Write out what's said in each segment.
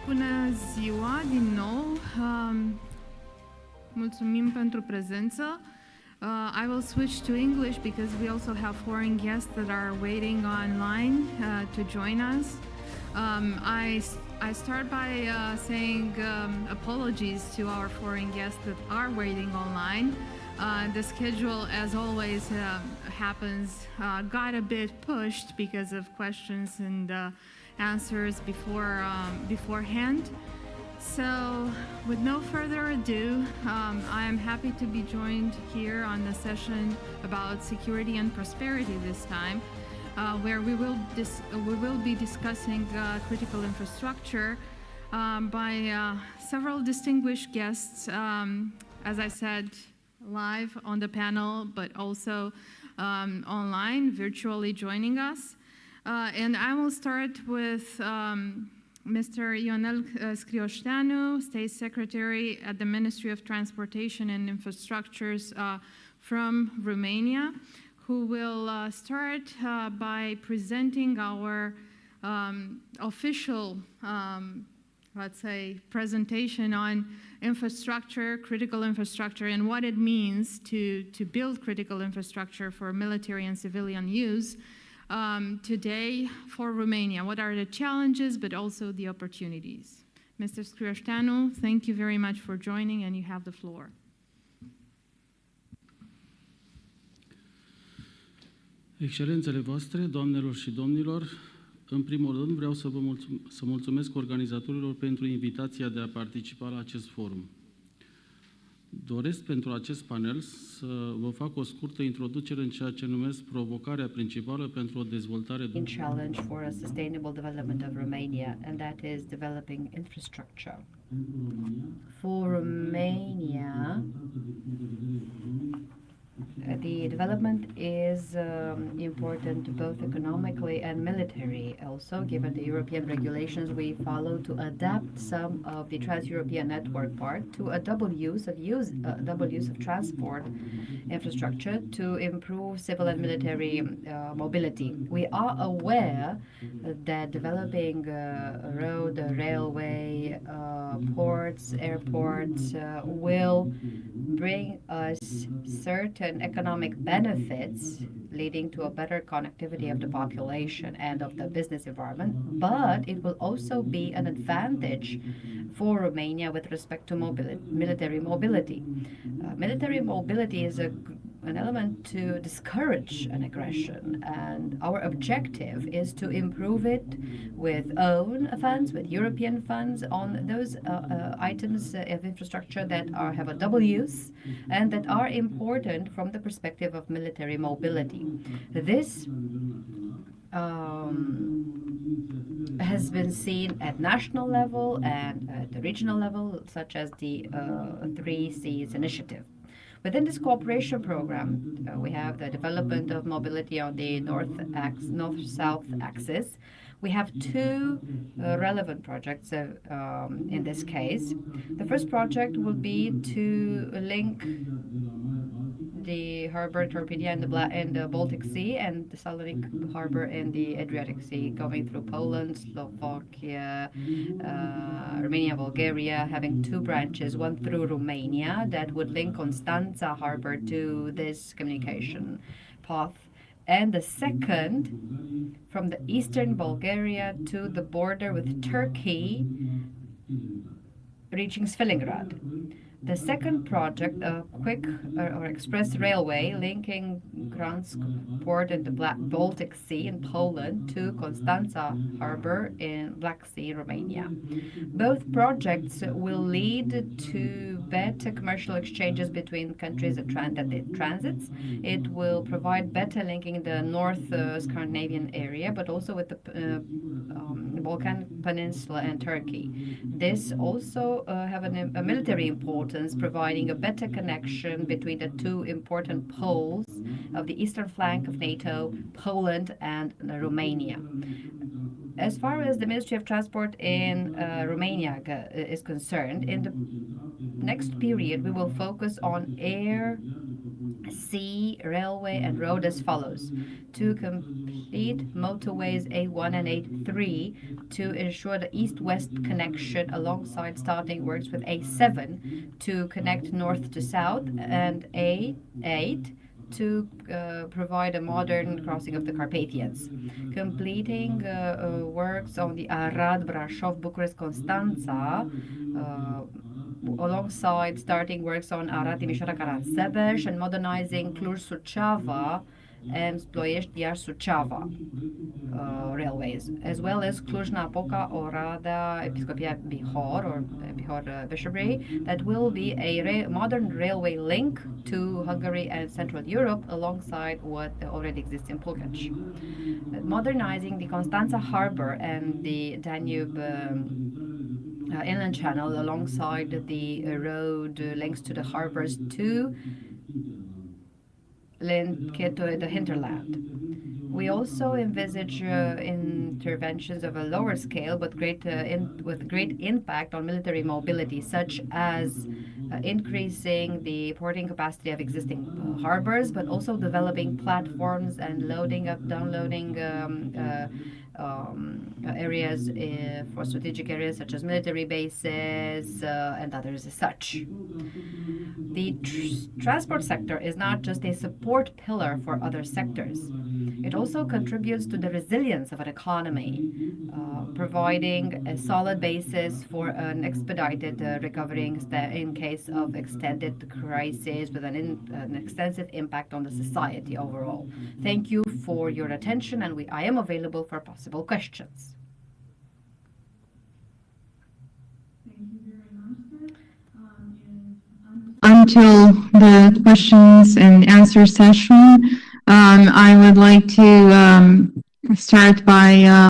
Bună ziua din nou. Mulțumim pentru prezență. I will switch to English because we also have foreign guests that are waiting online to join us. I start by saying apologies to our foreign guests that are waiting online. The schedule, as always happens, got a bit pushed because of questions and answers beforehand. So, with no further ado, I am happy to be joined here on the session about security and prosperity this time, where we will be discussing critical infrastructure by several distinguished guests, as I said, live on the panel, but also online, virtually joining us. And I will start with Mr. Ionel Scrioșteanu, State Secretary at the Ministry of Transportation and Infrastructures from Romania, who will start by presenting our official, let's say, presentation on infrastructure, critical infrastructure, and what it means to build critical infrastructure for military and civilian use today for Romania. What are the challenges, but also the opportunities? Mr. Scrioșteanu, thank you very much for joining, and you have the floor. Excelențele voastre, doamnelor și domnilor, în primul rând vreau să mulțumesc organizatorilor pentru invitația de a participa la acest forum. Doresc pentru acest panel să vă fac o scurtă introducere în ceea ce numesc provocarea principală pentru o dezvoltare challenge for a sustainable development of Romania, and that is developing infrastructure. For Romania, the development is important both economically and military. Also, given the European regulations we follow to adapt some of the trans-European network part to a double use of transport infrastructure to improve civil and military mobility. We are aware that developing road, railway, ports, airports will bring us certain economic benefits leading to a better connectivity of the population and of the business environment, but it will also be an advantage for Romania with respect to military mobility. Military mobility is an element to discourage an aggression, and our objective is to improve it with own funds, with European funds on those items of infrastructure that have a double use and that are important from the perspective of military mobility. This has been seen at national level and at the regional level, such as the 3 Cs initiative. Within this cooperation program, we have the development of mobility on the north-south axis. We have 2 relevant projects in this case. The first project will be to link the harbor Torpedia in the Baltic Sea and the Salonic harbor in the Adriatic Sea, going through Poland, Slovakia, Romania, Bulgaria, having 2 branches, one through Romania that would link Constanța harbor to this communication path, and the second from the eastern Bulgaria to the border with Turkey, reaching Svilingrad. The second project, a quick or express railway linking Gdansk port in the Baltic Sea in Poland to Constanța harbor in Black Sea, Romania. Both projects will lead to better commercial exchanges between countries that it transits. It will provide better linking in the North Scandinavian area, but also with the Balkan Peninsula and Turkey. This also have a military importance, providing a better connection between the 2 important poles of the eastern flank of NATO, Poland and Romania. As far as the Ministry of Transport in Romania is concerned, in the next period we will focus on air sea, railway, and road as follows. To complete motorways A1 and A3 to ensure the east-west connection alongside starting works with A7 to connect north to south, and A8 to provide a modern crossing of the Carpathians. Completing works on the Arad, Brașov, Bucharest, Constanța, alongside starting works on Arad, Timișoara, Caransebeș, and modernizing Cluj-Suceava and Ploiești-Iași-Suceava railways, as well as Cluj-Napoca, Oradea, Episcopia Bihor, or Bihor Bishopric, that will be a modern railway link to Hungary and Central Europe alongside what already exists in Pulkac. Modernizing the Constanța harbor and the Danube inland channel alongside the road links to the harbors to link it to the hinterland. We also envisage interventions of a lower scale but with great impact on military mobility, such as increasing the porting capacity of existing harbors, but also developing platforms and downloading areas for strategic areas such as military bases and others as such. The transport sector is not just a support pillar for other sectors. It also contributes to the resilience of an economy, providing a solid basis for an expedited recovery in case of extended crisis with an extensive impact on the society overall. Thank you for your attention, and I am available for possible questions. Until the questions and answer session, I would like to start by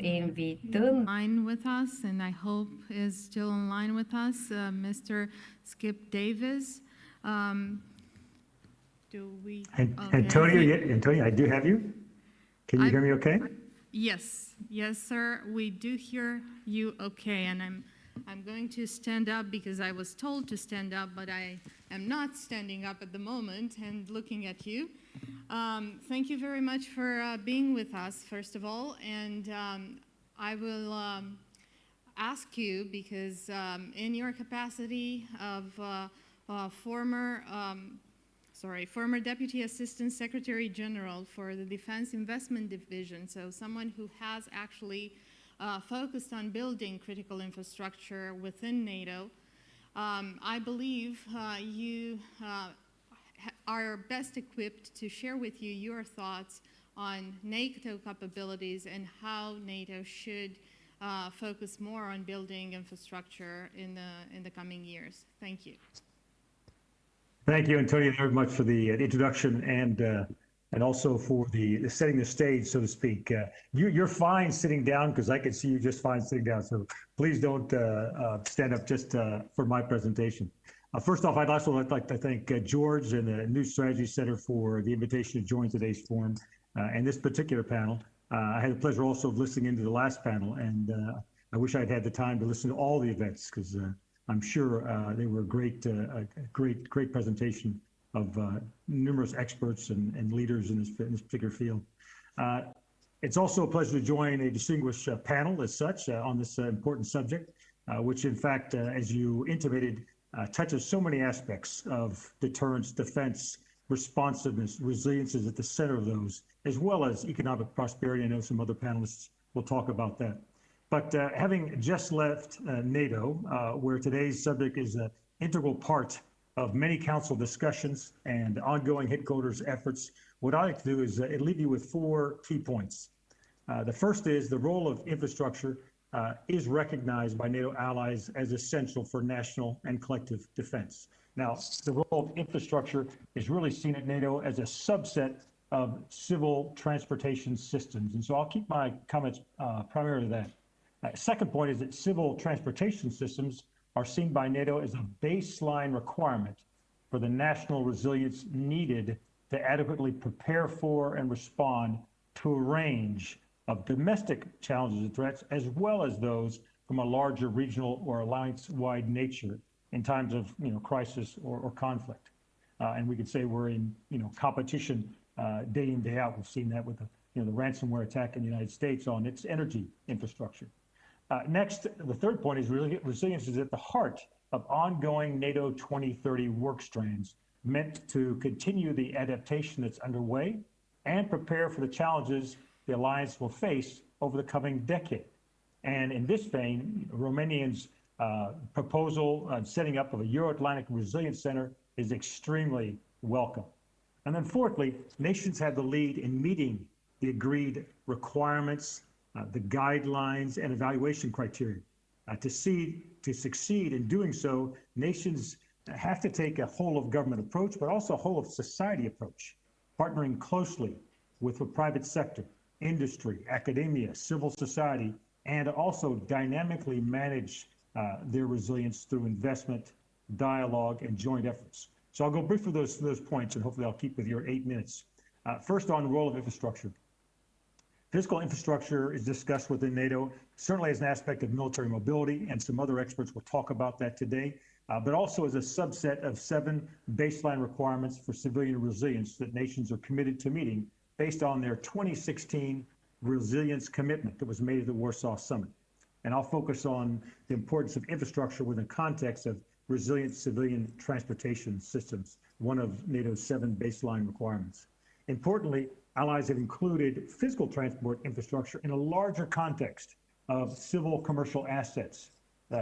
Invitând Line with us, and I hope is still in line with us, Mr. Skip Davis. Do we? Okay. Antonia, I do have you. Can you hear me okay? Yes, sir. We do hear you okay, and I'm going to stand up because I was told to stand up, but I am not standing up at the moment and looking at you. Thank you very much for being with us, first of all, and I will ask you, because in your capacity of former Deputy Assistant Secretary General for the Defense Investment Division, so someone who has actually focused on building critical infrastructure within NATO, I believe you are best equipped to share with you your thoughts on NATO capabilities and how NATO should focus more on building infrastructure in the coming years. Thank you. Thank you, Antonia, very much for the introduction and also for the setting the stage, so to speak. You're fine sitting down because I can see you just fine sitting down. So please don't stand up just for my presentation. First off, I'd also like to thank George and the New Strategy Center for the invitation to join today's forum and this particular panel. I had the pleasure also of listening into the last panel, and I wish I'd had the time to listen to all the events because I'm sure they were a great presentation of numerous experts and leaders in this particular field. It's also a pleasure to join a distinguished panel as such on this important subject, which in fact, as you intimated, touches so many aspects of deterrence, defense, responsiveness, resilience is at the center of those, as well as economic prosperity. I know some other panelists will talk about that. But having just left NATO, where today's subject is an integral part of many council discussions and ongoing headquarters efforts, what I like to do is leave you with 4 key points. The first is the role of infrastructure is recognized by NATO allies as essential for national and collective defense. Now, the role of infrastructure is really seen at NATO as a subset of civil transportation systems. And so I'll keep my comments primarily to that. Second point is that civil transportation systems are seen by NATO as a baseline requirement for the national resilience needed to adequately prepare for and respond to a range of domestic challenges and threats, as well as those from a larger regional or alliance-wide nature in times of crisis or conflict. And we could say we're in, competition day in, day out. We've seen that with the ransomware attack in the United States on its energy infrastructure. Next, the third point is resilience is at the heart of ongoing NATO 2030 work strands meant to continue the adaptation that's underway and prepare for the challenges the alliance will face over the coming decade. And in this vein, Romanians' proposal on setting up of a Euro-Atlantic Resilience Center is extremely welcome. And then fourthly, nations have the lead in meeting the agreed requirements, the guidelines, and evaluation criteria. To succeed in doing so, nations have to take a whole of government approach, but also a whole of society approach, partnering closely with the private sector, industry, academia, civil society, and also dynamically manage their resilience through investment, dialogue, and joint efforts. So I'll go briefly through those points, and hopefully I'll keep with your 8 minutes. First, on the role of infrastructure. Physical infrastructure is discussed within NATO, certainly as an aspect of military mobility, and some other experts will talk about that today, but also as a subset of 7 baseline requirements for civilian resilience that nations are committed to meeting based on their 2016 resilience commitment that was made at the Warsaw Summit. And I'll focus on the importance of infrastructure within the context of resilient civilian transportation systems, one of NATO's 7 baseline requirements. Importantly, allies have included physical transport infrastructure in a larger context of civil commercial assets,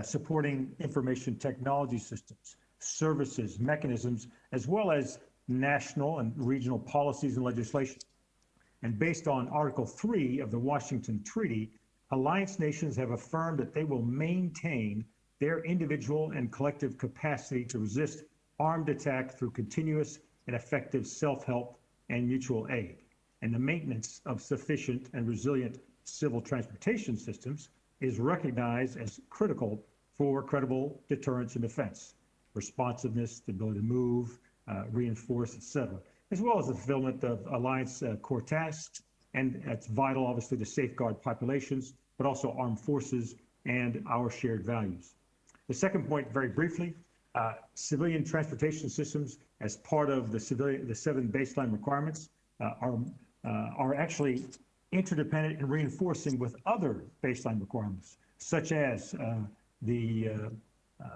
supporting information technology systems, services, mechanisms, as well as national and regional policies and legislation. And based on Article 3 of the Washington Treaty, alliance nations have affirmed that they will maintain their individual and collective capacity to resist armed attack through continuous and effective self-help and mutual aid. And the maintenance of sufficient and resilient civil transportation systems is recognized as critical for credible deterrence and defense, responsiveness, the ability to move, reinforce, etc., as well as the fulfillment of alliance core tasks. And it's vital, obviously, to safeguard populations, but also armed forces and our shared values. The second point, very briefly, civilian transportation systems as part of the 7 baseline requirements are actually interdependent and reinforcing with other baseline requirements, such as the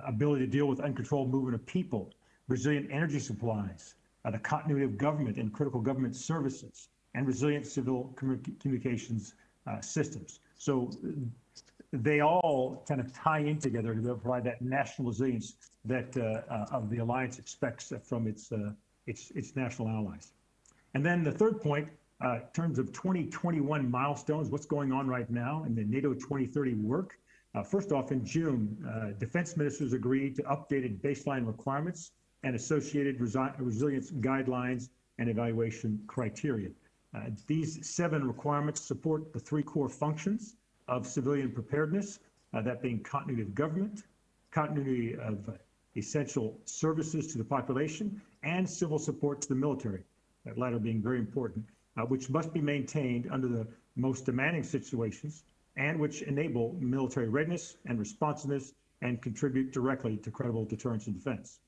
ability to deal with uncontrolled movement of people, resilient energy supplies, the continuity of government and critical government services, and resilient civil communications systems. So they all kind of tie in together to provide that national resilience that of the alliance expects from its national allies. And then the third point, in terms of 2021 milestones, what's going on right now in the NATO 2030 work. First off, in June, defense ministers agreed to updated baseline requirements and associated resilience guidelines and evaluation criteria. These 7 requirements support the 3 core functions of civilian preparedness, that being continuity of government, continuity of essential services to the population, and civil support to the military, that latter being very important, which must be maintained under the most demanding situations and which enable military readiness and responsiveness and contribute directly to credible deterrence and defense.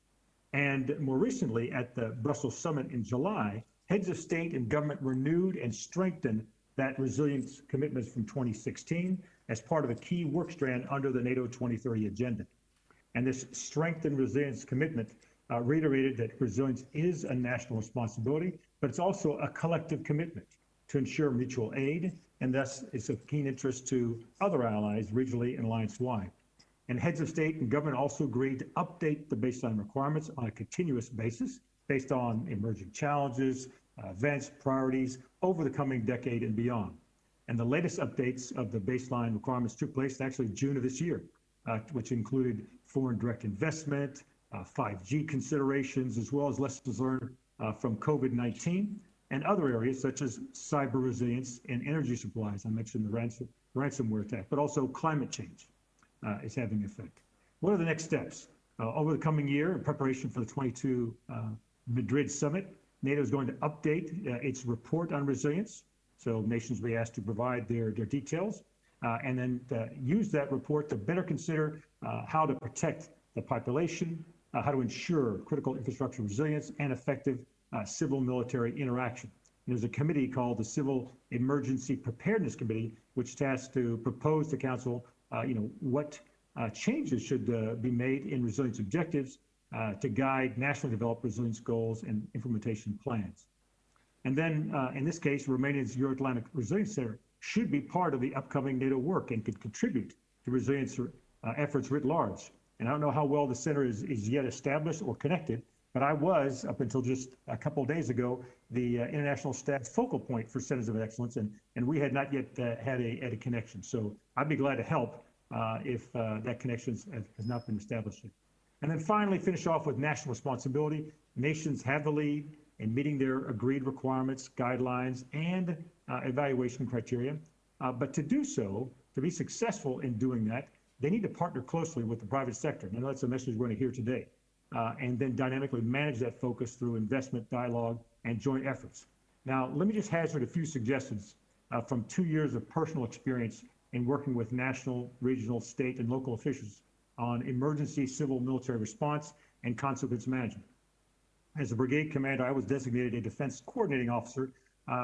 And more recently, at the Brussels Summit in July, heads of state and government renewed and strengthened that resilience commitments from 2016 as part of a key work strand under the NATO 2030 agenda. And this strengthened resilience commitment reiterated that resilience is a national responsibility, but it's also a collective commitment to ensure mutual aid, and thus it's of keen interest to other allies regionally and alliance-wide. And heads of state and government also agreed to update the baseline requirements on a continuous basis based on emerging challenges, events, priorities over the coming decade and beyond. And the latest updates of the baseline requirements took place actually June of this year, which included foreign direct investment, 5G considerations, as well as lessons learned from COVID-19 and other areas such as cyber resilience and energy supplies. I mentioned the ransomware attack, but also climate change is having an effect. What are the next steps? Over the coming year, in preparation for the 22 Madrid summit, NATO is going to update its report on resilience. So nations will be asked to provide their details and then use that report to better consider how to protect the population, how to ensure critical infrastructure resilience and effective civil-military interaction. And there's a committee called the Civil Emergency Preparedness Committee, which is tasked to propose to Council, what changes should be made in resilience objectives to guide nationally developed resilience goals and implementation plans. And then, in this case, Romania's Euro-Atlantic Resilience Center should be part of the upcoming NATO work and could contribute to resilience efforts writ large. And I don't know how well the center is yet established or connected, but I was, up until just a couple of days ago, the international staff's focal point for centers of excellence, and we had not yet had a connection. So I'd be glad to help if that connection has not been established yet. And then finally, finish off with national responsibility. Nations have the lead in meeting their agreed requirements, guidelines, and evaluation criteria. But to do so, to be successful in doing that, they need to partner closely with the private sector. And I know that's a message we're going to hear today. And then dynamically manage that focus through investment, dialogue, and joint efforts. Now, let me just hazard a few suggestions from 2 years of personal experience in working with national, regional, state, and local officials on emergency civil military response and consequence management. As a brigade commander, I was designated a defense coordinating officer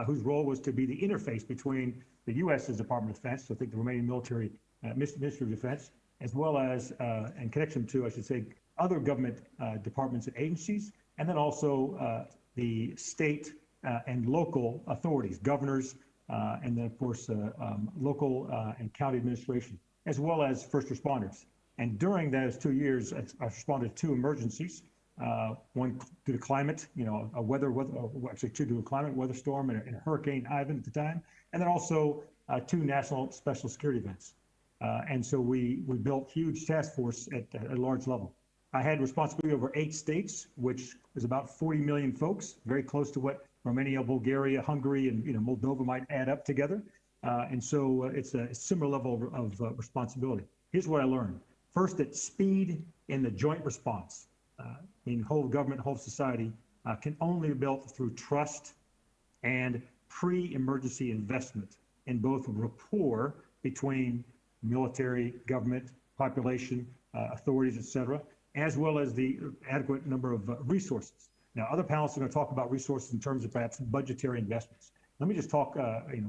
whose role was to be the interface between the U.S.'s Department of Defense, so I think the Romanian military Ministry of Defense, as well as, in connection to, I should say, other government departments and agencies, and then also the state and local authorities, governors, and then of course local and county administration, as well as first responders. And during those 2 years, I responded to 2 emergencies. One due to climate, actually 2 due to climate, weather storm, and a Hurricane Ivan at the time, and then also 2 national special security events. And so we built huge task force at a large level. I had responsibility over 8 states, which is about 40 million folks, very close to what Romania, Bulgaria, Hungary, and Moldova might add up together. And so it's a similar level of responsibility. Here's what I learned. First, that speed in the joint response in whole government, whole society can only be built through trust and pre-emergency investment in both rapport between military, government, population, authorities, et cetera, as well as the adequate number of resources. Now, other panelists are going to talk about resources in terms of perhaps budgetary investments. Let me just talk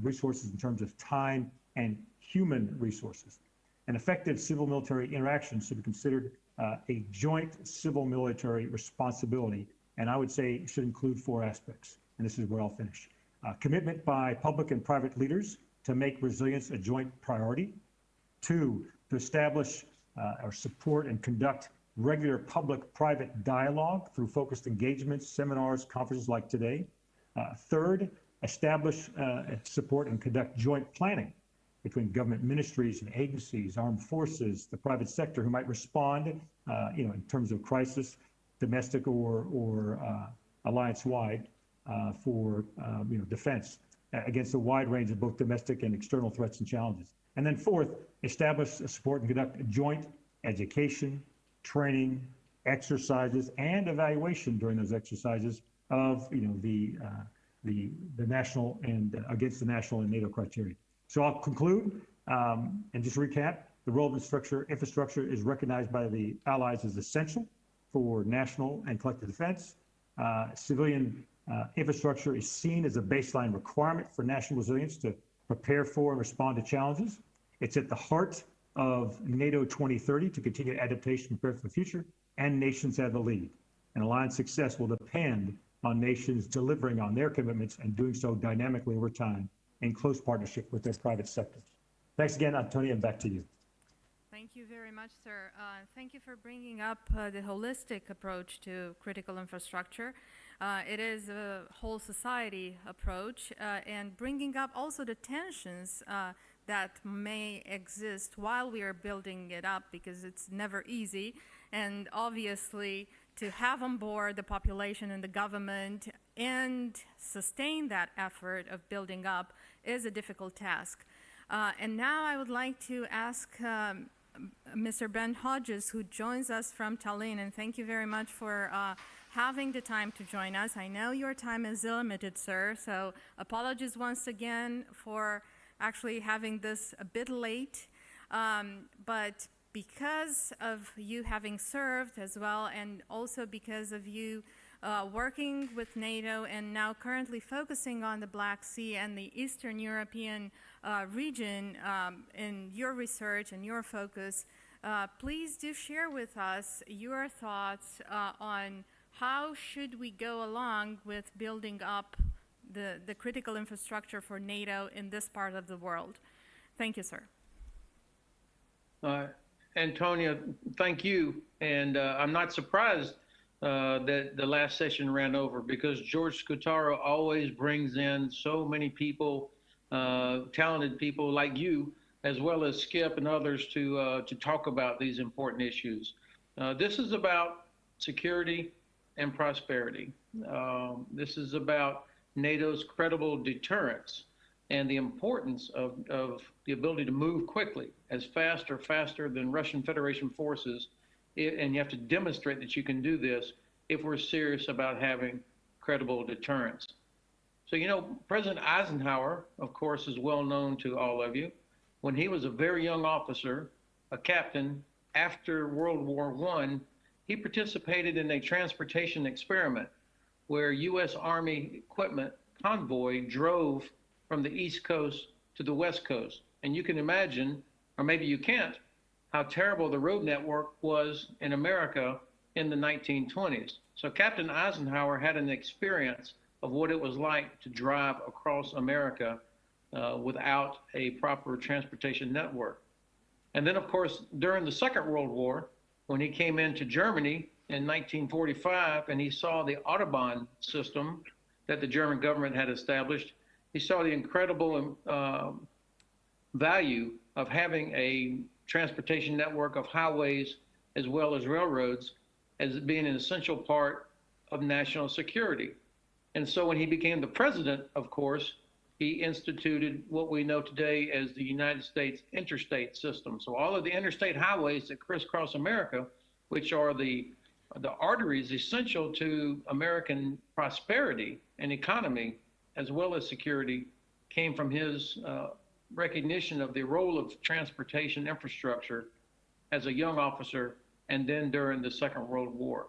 resources in terms of time and human resources. An effective civil-military interaction should be considered a joint civil-military responsibility, and I would say it should include 4 aspects, and this is where I'll finish. Commitment by public and private leaders to make resilience a joint priority. 2, to establish or support and conduct regular public-private dialogue through focused engagements, seminars, conferences like today. 3rd, establish, support, and conduct joint planning between government ministries and agencies, armed forces, the private sector who might respond, in terms of crisis, domestic or alliance-wide, for defense against a wide range of both domestic and external threats and challenges. And then 4th, establish, support, and conduct joint education, training, exercises, and evaluation during those exercises of the national and against the national and NATO criteria. So I'll conclude and just recap. The role of infrastructure is recognized by the allies as essential for national and collective defense. Civilian infrastructure is seen as a baseline requirement for national resilience to prepare for and respond to challenges. It's at the heart of NATO 2030 to continue adaptation and prepare for the future, and nations have the lead. And alliance success will depend on nations delivering on their commitments and doing so dynamically over time in close partnership with their private sector. Thanks again, Antonia, and back to you. Thank you very much, sir. Thank you for bringing up the holistic approach to critical infrastructure. It is a whole society approach and bringing up also the tensions that may exist while we are building it up, because it's never easy. And obviously, to have on board the population and the government and sustain that effort of building up is a difficult task. And now I would like to ask Mr. Ben Hodges, who joins us from Tallinn, and thank you very much for having the time to join us. I know your time is limited, sir, so apologies once again for actually having this a bit late, but because of you having served as well, and also because of you working with NATO and now currently focusing on the Black Sea and the Eastern European region in your research and your focus, please do share with us your thoughts on how should we go along with building up the critical infrastructure for NATO in this part of the world. Thank you, sir. Antonia, thank you. And I'm not surprised that the last session ran over, because George Scutaro always brings in so many people, talented people like you, as well as Skip and others to talk about these important issues. This is about security and prosperity. This is about NATO's credible deterrence and the importance of the ability to move quickly, as fast or faster than Russian Federation forces. And you have to demonstrate that you can do this if we're serious about having credible deterrence. So, you know, President Eisenhower, of course, is well known to all of you. When he was a very young officer, a captain, after World War I, he participated in a transportation experiment where U.S. Army equipment convoy drove from the East Coast to the West Coast. And you can imagine, or maybe you can't, how terrible the road network was in America in the 1920s. So Captain Eisenhower had an experience of what it was like to drive across America without a proper transportation network. And then, of course, during the Second World War, when he came into Germany in 1945 and he saw the Autobahn system that the German government had established, he saw the incredible value of having a transportation network of highways as well as railroads as being an essential part of national security. And so when he became the president, of course, he instituted what we know today as the United States interstate system. So all of the interstate highways that crisscross America, which are the arteries essential to American prosperity and economy, as well as security, came from his recognition of the role of transportation infrastructure as a young officer and then during the Second World War.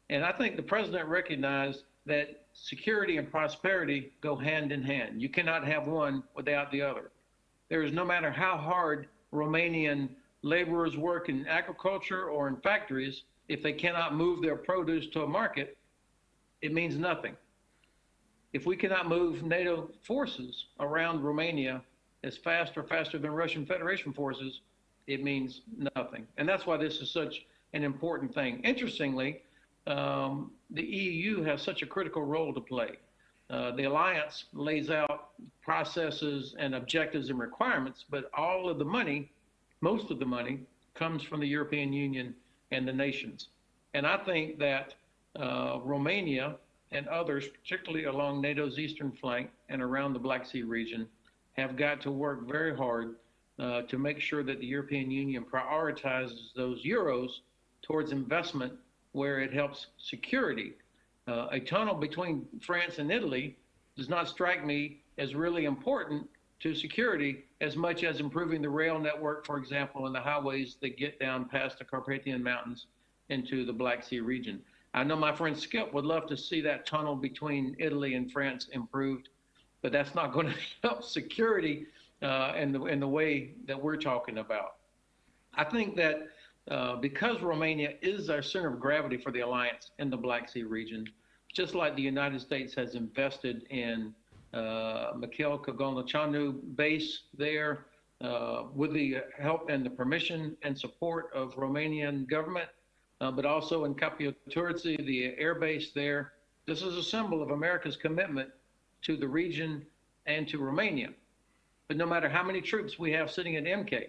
And I think the president recognized that security and prosperity go hand in hand. You cannot have one without the other. There is, no matter how hard Romanian laborers work in agriculture or in factories, if they cannot move their produce to a market, it means nothing. If we cannot move NATO forces around Romania as fast or faster than Russian Federation forces, it means nothing. And that's why this is such an important thing. Interestingly, the EU has such a critical role to play. The alliance lays out processes and objectives and requirements, but all of the money, most of the money, comes from the European Union and the nations. And I think that Romania and others, particularly along NATO's eastern flank and around the Black Sea region, have got to work very hard to make sure that the European Union prioritizes those euros towards investment where it helps security. A tunnel between France and Italy does not strike me as really important to security as much as improving the rail network, for example, and the highways that get down past the Carpathian Mountains into the Black Sea region. I know my friend Skip would love to see that tunnel between Italy and France improved, but that's not going to help security in the way that we're talking about. I think that because Romania is our center of gravity for the alliance in the Black Sea region, just like the United States has invested in Colibășanu base there with the help and the permission and support of Romanian government, but also in Capiaturți, the air base there. This is a symbol of America's commitment to the region and to Romania. But no matter how many troops we have sitting at MK,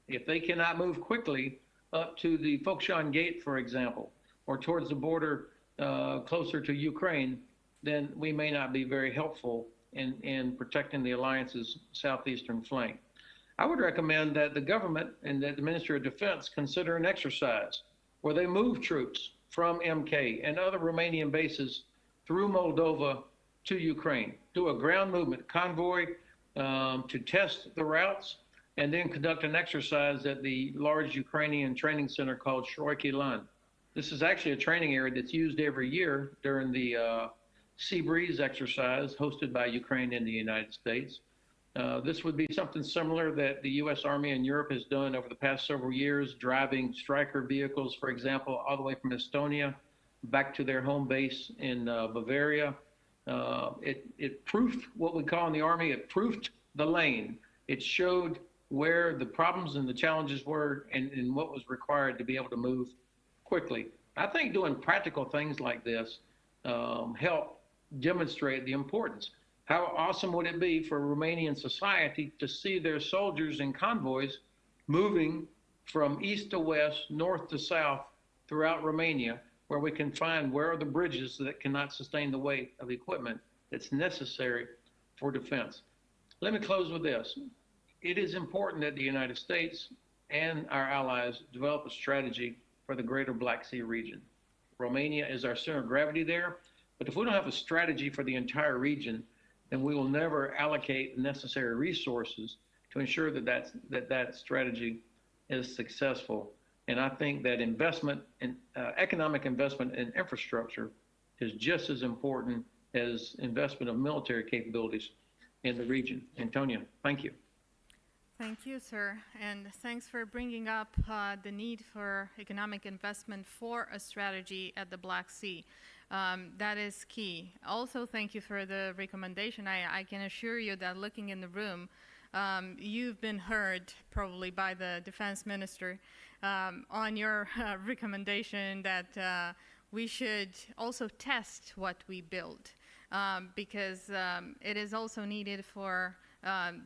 if they cannot move quickly up to the Focșani Gate, for example, or towards the border closer to Ukraine, then we may not be very helpful in protecting the alliance's southeastern flank. I would recommend that the government and that the Ministry of Defense consider an exercise where they move troops from MK and other Romanian bases through Moldova to Ukraine, do a ground movement convoy to test the routes, and then conduct an exercise at the large Ukrainian training center called Scrioșteanu. This is actually a training area that's used every year during the Sea Breeze exercise hosted by Ukraine and the United States. This would be something similar that the U.S. Army in Europe has done over the past several years, driving Stryker vehicles, for example, all the way from Estonia back to their home base in Bavaria. It proofed what we call in the Army, it proofed the lane. It showed where the problems and the challenges were and what was required to be able to move quickly. I think doing practical things like this help demonstrate the importance. How awesome would it be for Romanian society to see their soldiers and convoys moving from east to west, north to south throughout Romania, where we can find where are the bridges that cannot sustain the weight of equipment that's necessary for defense. Let me close with this. It is important that the United States and our allies develop a strategy for the greater Black Sea region. Romania is our center of gravity there, but if we don't have a strategy for the entire region, then we will never allocate the necessary resources to ensure that that strategy is successful. And I think that investment in economic investment in infrastructure is just as important as investment of military capabilities in the region. Antonia, thank you. Thank you, sir, and thanks for bringing up the need for economic investment for a strategy at the Black Sea. That is key. Also, thank you for the recommendation. I can assure you that looking in the room, you've been heard probably by the defense minister on your recommendation that we should also test what we build because it is also needed for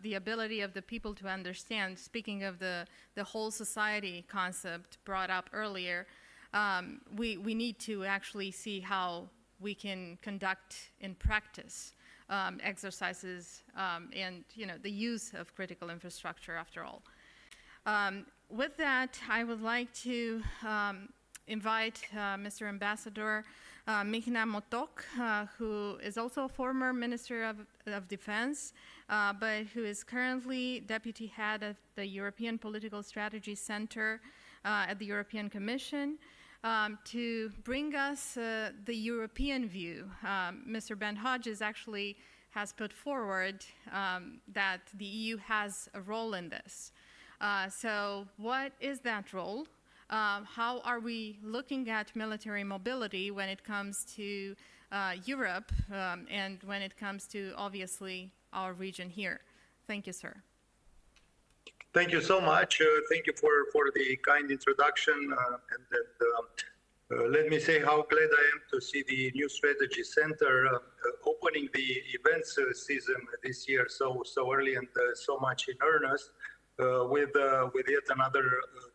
the ability of the people to understand. Speaking of the whole society concept brought up earlier, we need to actually see how we can conduct in practice exercises and the use of critical infrastructure after all. With that, I would like to invite Mr. Ambassador Mihnea Motoc, who is also a former Minister of Defense, but who is currently Deputy Head of the European Political Strategy Center at the European Commission, to bring us the European view. Mr. Ben Hodges actually has put forward that the EU has a role in this. So what is that role? How are we looking at military mobility when it comes to Europe and when it comes to, obviously, our region here? Thank you, sir. Thank you so much. Thank you for the kind introduction. Let me say how glad I am to see the new strategy center opening the events season this year so early and so much in earnest. With yet another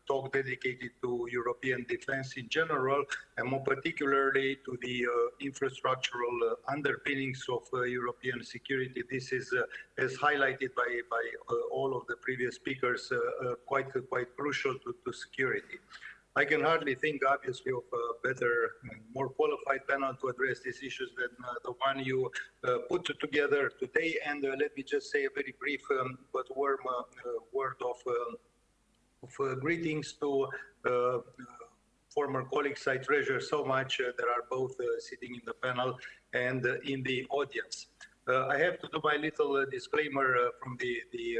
talk dedicated to European defense in general, and more particularly to the infrastructural underpinnings of European security. This is, as highlighted by all of the previous speakers, quite crucial to security. I can hardly think, obviously, of a better, more qualified panel to address these issues than the one you put together today. And let me just say a very brief but warm word of greetings to former colleagues I treasure so much that are both sitting in the panel and in the audience. I have to do my little disclaimer from the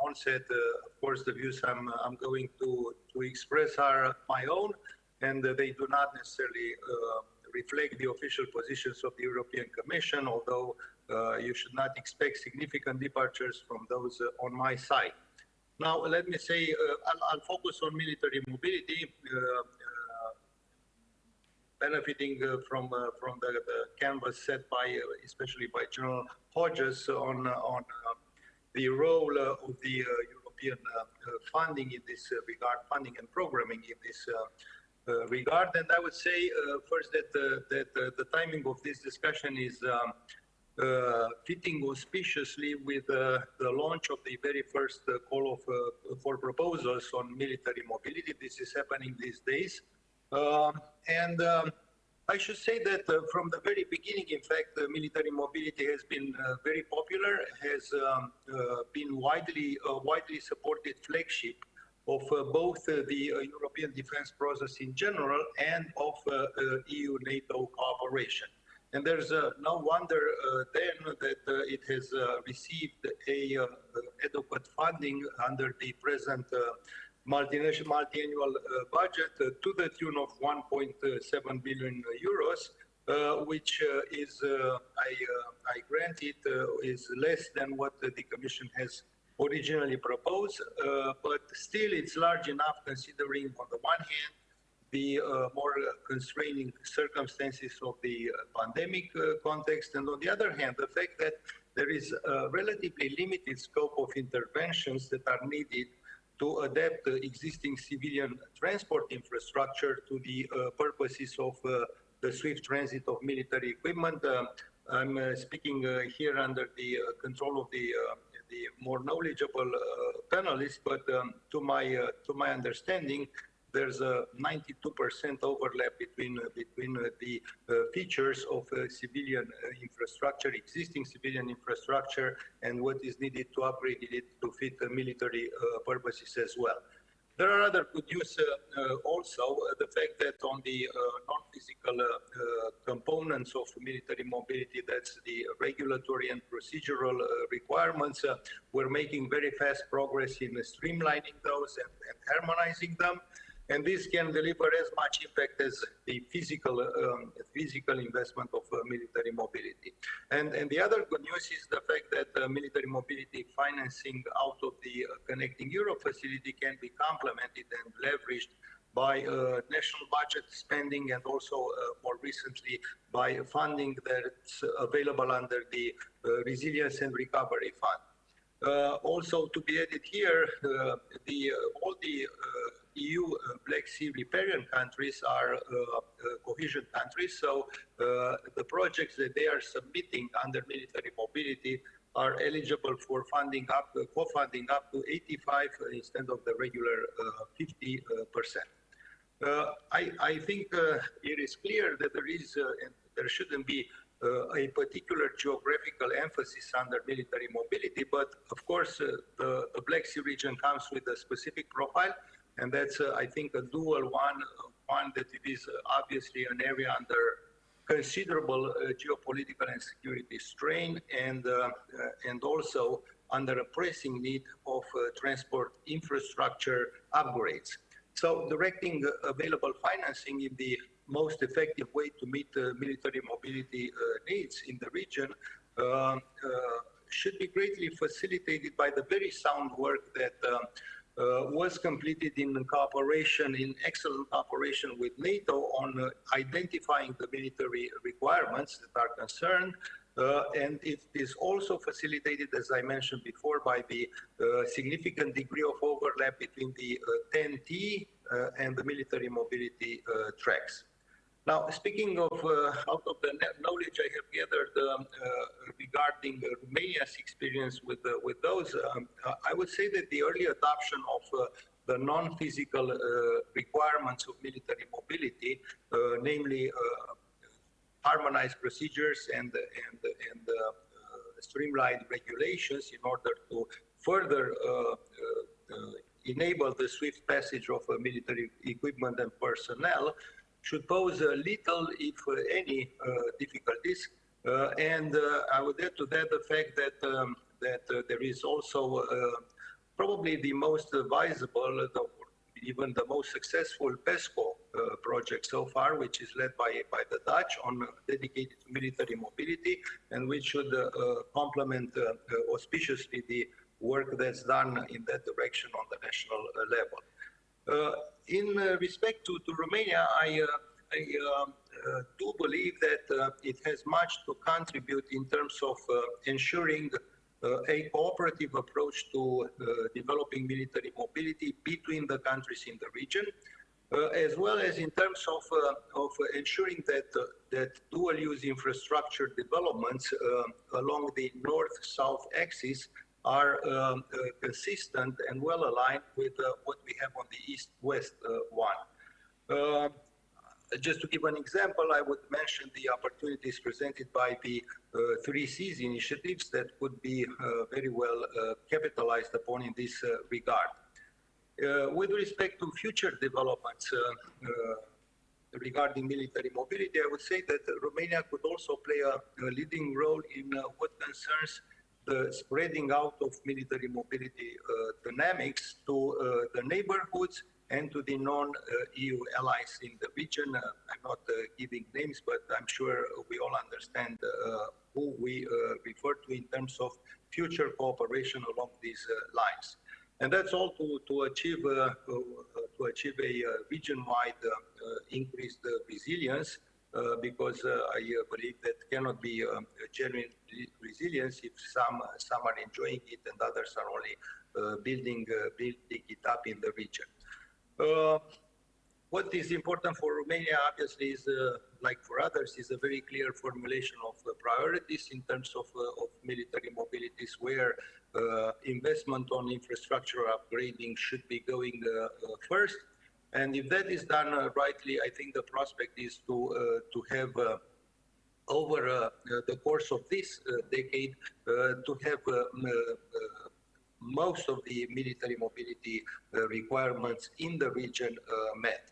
onset. Of course, the views I'm going to express are my own, and they do not necessarily reflect the official positions of the European Commission, although you should not expect significant departures from those on my side. Now, let me say, I'll focus on military mobility, benefiting from the canvas set by, especially by General Hodges on the role of the European funding in this regard, funding and programming in this regard. And I would say first that the timing of this discussion is fitting auspiciously with the launch of the very first call for proposals on military mobility. This is happening these days. And I should say that from the very beginning, in fact, military mobility has been very popular, has been widely supported flagship of both the European defense process in general and of EU-NATO cooperation. And there's no wonder then that it has received adequate funding under the present multi-annual budget to the tune of 1.7 billion euros, which is, I grant it, is less than what the Commission has originally proposed, but still it's large enough considering, on the one hand, the more constraining circumstances of the pandemic context, and on the other hand, the fact that there is a relatively limited scope of interventions that are needed to adapt the existing civilian transport infrastructure to the purposes of the swift transit of military equipment. I'm speaking here under the control of the more knowledgeable panelists, but to my understanding, there's a 92% overlap between the features of civilian infrastructure, existing civilian infrastructure, and what is needed to upgrade it to fit military purposes as well. There are other good news also, the fact that on the non-physical components of military mobility, that's the regulatory and procedural requirements, we're making very fast progress in streamlining those and harmonizing them. And this can deliver as much impact as the physical investment of military mobility. And the other good news is the fact that military mobility financing out of the Connecting Europe facility can be complemented and leveraged by national budget spending, and also more recently by funding that's available under the Resilience and Recovery Fund. Also to be added here, all the EU Black Sea riparian countries are cohesion countries, so the projects that they are submitting under military mobility are eligible for co-funding up to 85 instead of the regular 50%. I think it is clear that there shouldn't be a particular geographical emphasis under military mobility, but of course the Black Sea region comes with a specific profile, and that's I think a dual one that it is obviously an area under considerable geopolitical and security strain, and also under a pressing need of transport infrastructure upgrades. So directing available financing in the most effective way to meet military mobility needs in the region should be greatly facilitated by the very sound work that was completed in excellent cooperation with NATO on identifying the military requirements that are concerned. And it is also facilitated, as I mentioned before, by the significant degree of overlap between the TEN-T and the military mobility tracks. Now, speaking of out of the knowledge I have gathered regarding Romania's experience with those, I would say that the early adoption of the non-physical requirements of military mobility, namely harmonized procedures and streamlined regulations in order to further enable the swift passage of military equipment and personnel, should pose little, if any, difficulties. And I would add to that the fact that there is also probably the most visible, even the most successful PESCO project so far, which is led by the Dutch on dedicated to military mobility, and which should complement auspiciously the work that's done in that direction on the national level. In respect to Romania, I do believe that it has much to contribute in terms of ensuring a cooperative approach to developing military mobility between the countries in the region, as well as in terms of ensuring that dual-use infrastructure developments along the north-south axis are consistent and well aligned with what we have on the east-west one. Just to give an example, I would mention the opportunities presented by the 3Cs initiatives that could be very well capitalized upon in this regard. With respect to future developments regarding military mobility, I would say that Romania could also play a leading role in what concerns the spreading out of military mobility dynamics to the neighborhoods and to the non-EU allies in the region. I'm not giving names, but I'm sure we all understand who we refer to in terms of future cooperation along these lines. And that's all to achieve a region-wide increased resilience, because I believe that cannot be a genuine resilience if some are enjoying it and others are only building it up in the region. What is important for Romania, obviously, is like for others, is a very clear formulation of priorities in terms of military mobilities, where investment on infrastructure upgrading should be going first. And if that is done rightly, I think the prospect is to have over the course of this decade to have most of the military mobility requirements in the region met.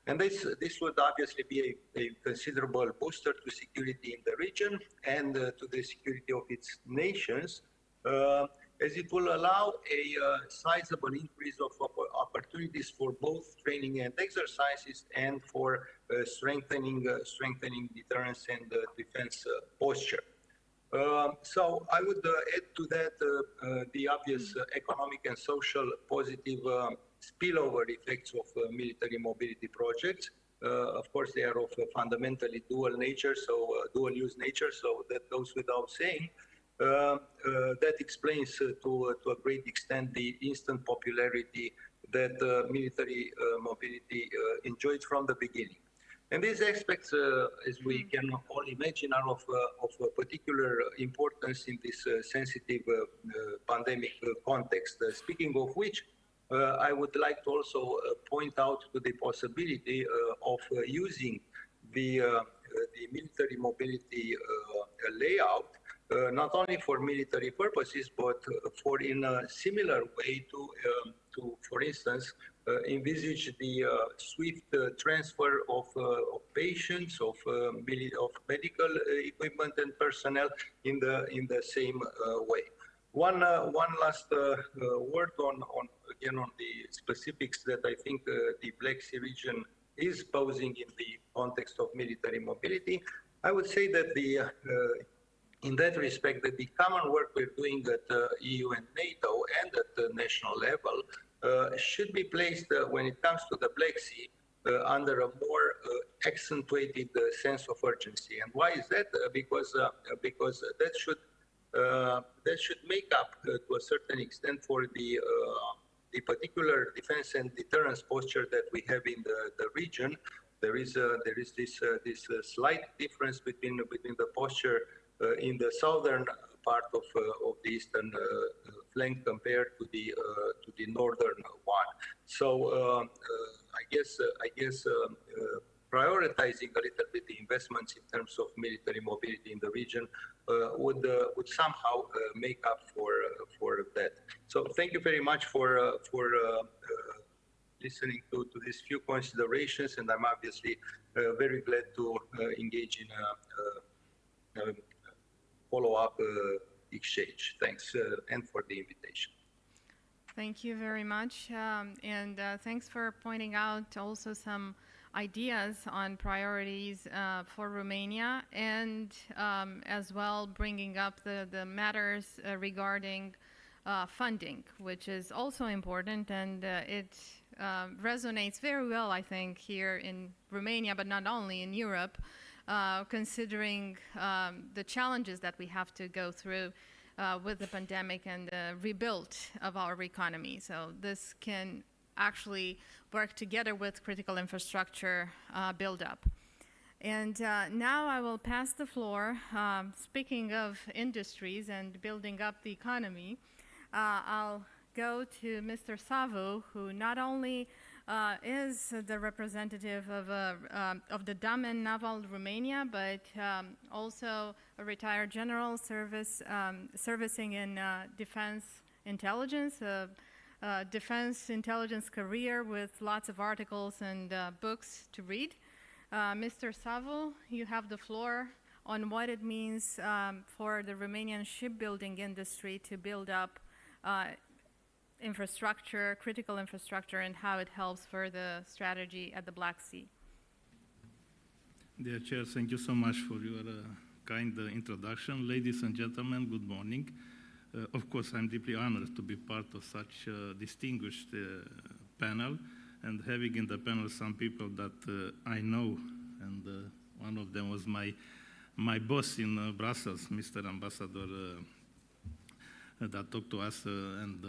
And this would obviously be a considerable booster to security in the region and to the security of its nations, as it will allow a sizable increase of opportunities for both training and exercises and for strengthening deterrence and defense posture. So I would add to that the obvious economic and social positive spillover effects of military mobility projects. Of course, they are of a fundamentally dual nature, so dual use nature, so that goes without saying. That explains to a great extent the instant popularity that military mobility enjoyed from the beginning. And these aspects, as we can all imagine, are of particular importance in this sensitive pandemic context. Speaking of which, I would like to also point out to the possibility of using the military mobility layout not only for military purposes, but for in a similar way to for instance, envisage the swift transfer of patients, of medical equipment and personnel in the same way. One last word on the specifics that I think the Black Sea region is posing in the context of military mobility. I would say that in that respect, that the common work we're doing at EU and NATO and at the national level should be placed when it comes to the Black Sea under a more accentuated sense of urgency. And why is that? Because that should make up to a certain extent for the particular defense and deterrence posture that we have in the region. There is this slight difference between the posture in the southern part of the eastern flank compared to the northern one. So I guess prioritizing a little bit the investments in terms of military mobility in the region would somehow make up for that. So thank you very much for listening to these few considerations, and I'm obviously very glad to engage in a follow-up exchange. Thanks, and for the invitation. Thank you very much, and thanks for pointing out also some ideas on priorities for Romania, and as well bringing up the matters regarding funding, which is also important, and it resonates very well, I think, here in Romania, but not only in Europe, considering the challenges that we have to go through with the pandemic and the rebuild of our economy. So this can actually work together with critical infrastructure buildup. And now I will pass the floor, speaking of industries and building up the economy, I'll go to Mr. Savu, who not only is the representative of the Damen Naval Romania, but also a retired general servicing in defense intelligence, defense intelligence career with lots of articles and books to read. Mr. Savu, you have the floor on what it means for the Romanian shipbuilding industry to build up infrastructure, critical infrastructure, and how it helps for the strategy at the Black Sea. Dear Chair, thank you so much for your kind introduction. Ladies and gentlemen, good morning. Of course, I'm deeply honored to be part of such a distinguished panel, and having in the panel some people that I know, and one of them was my boss in Brussels, Mr. Ambassador, that talked to us, and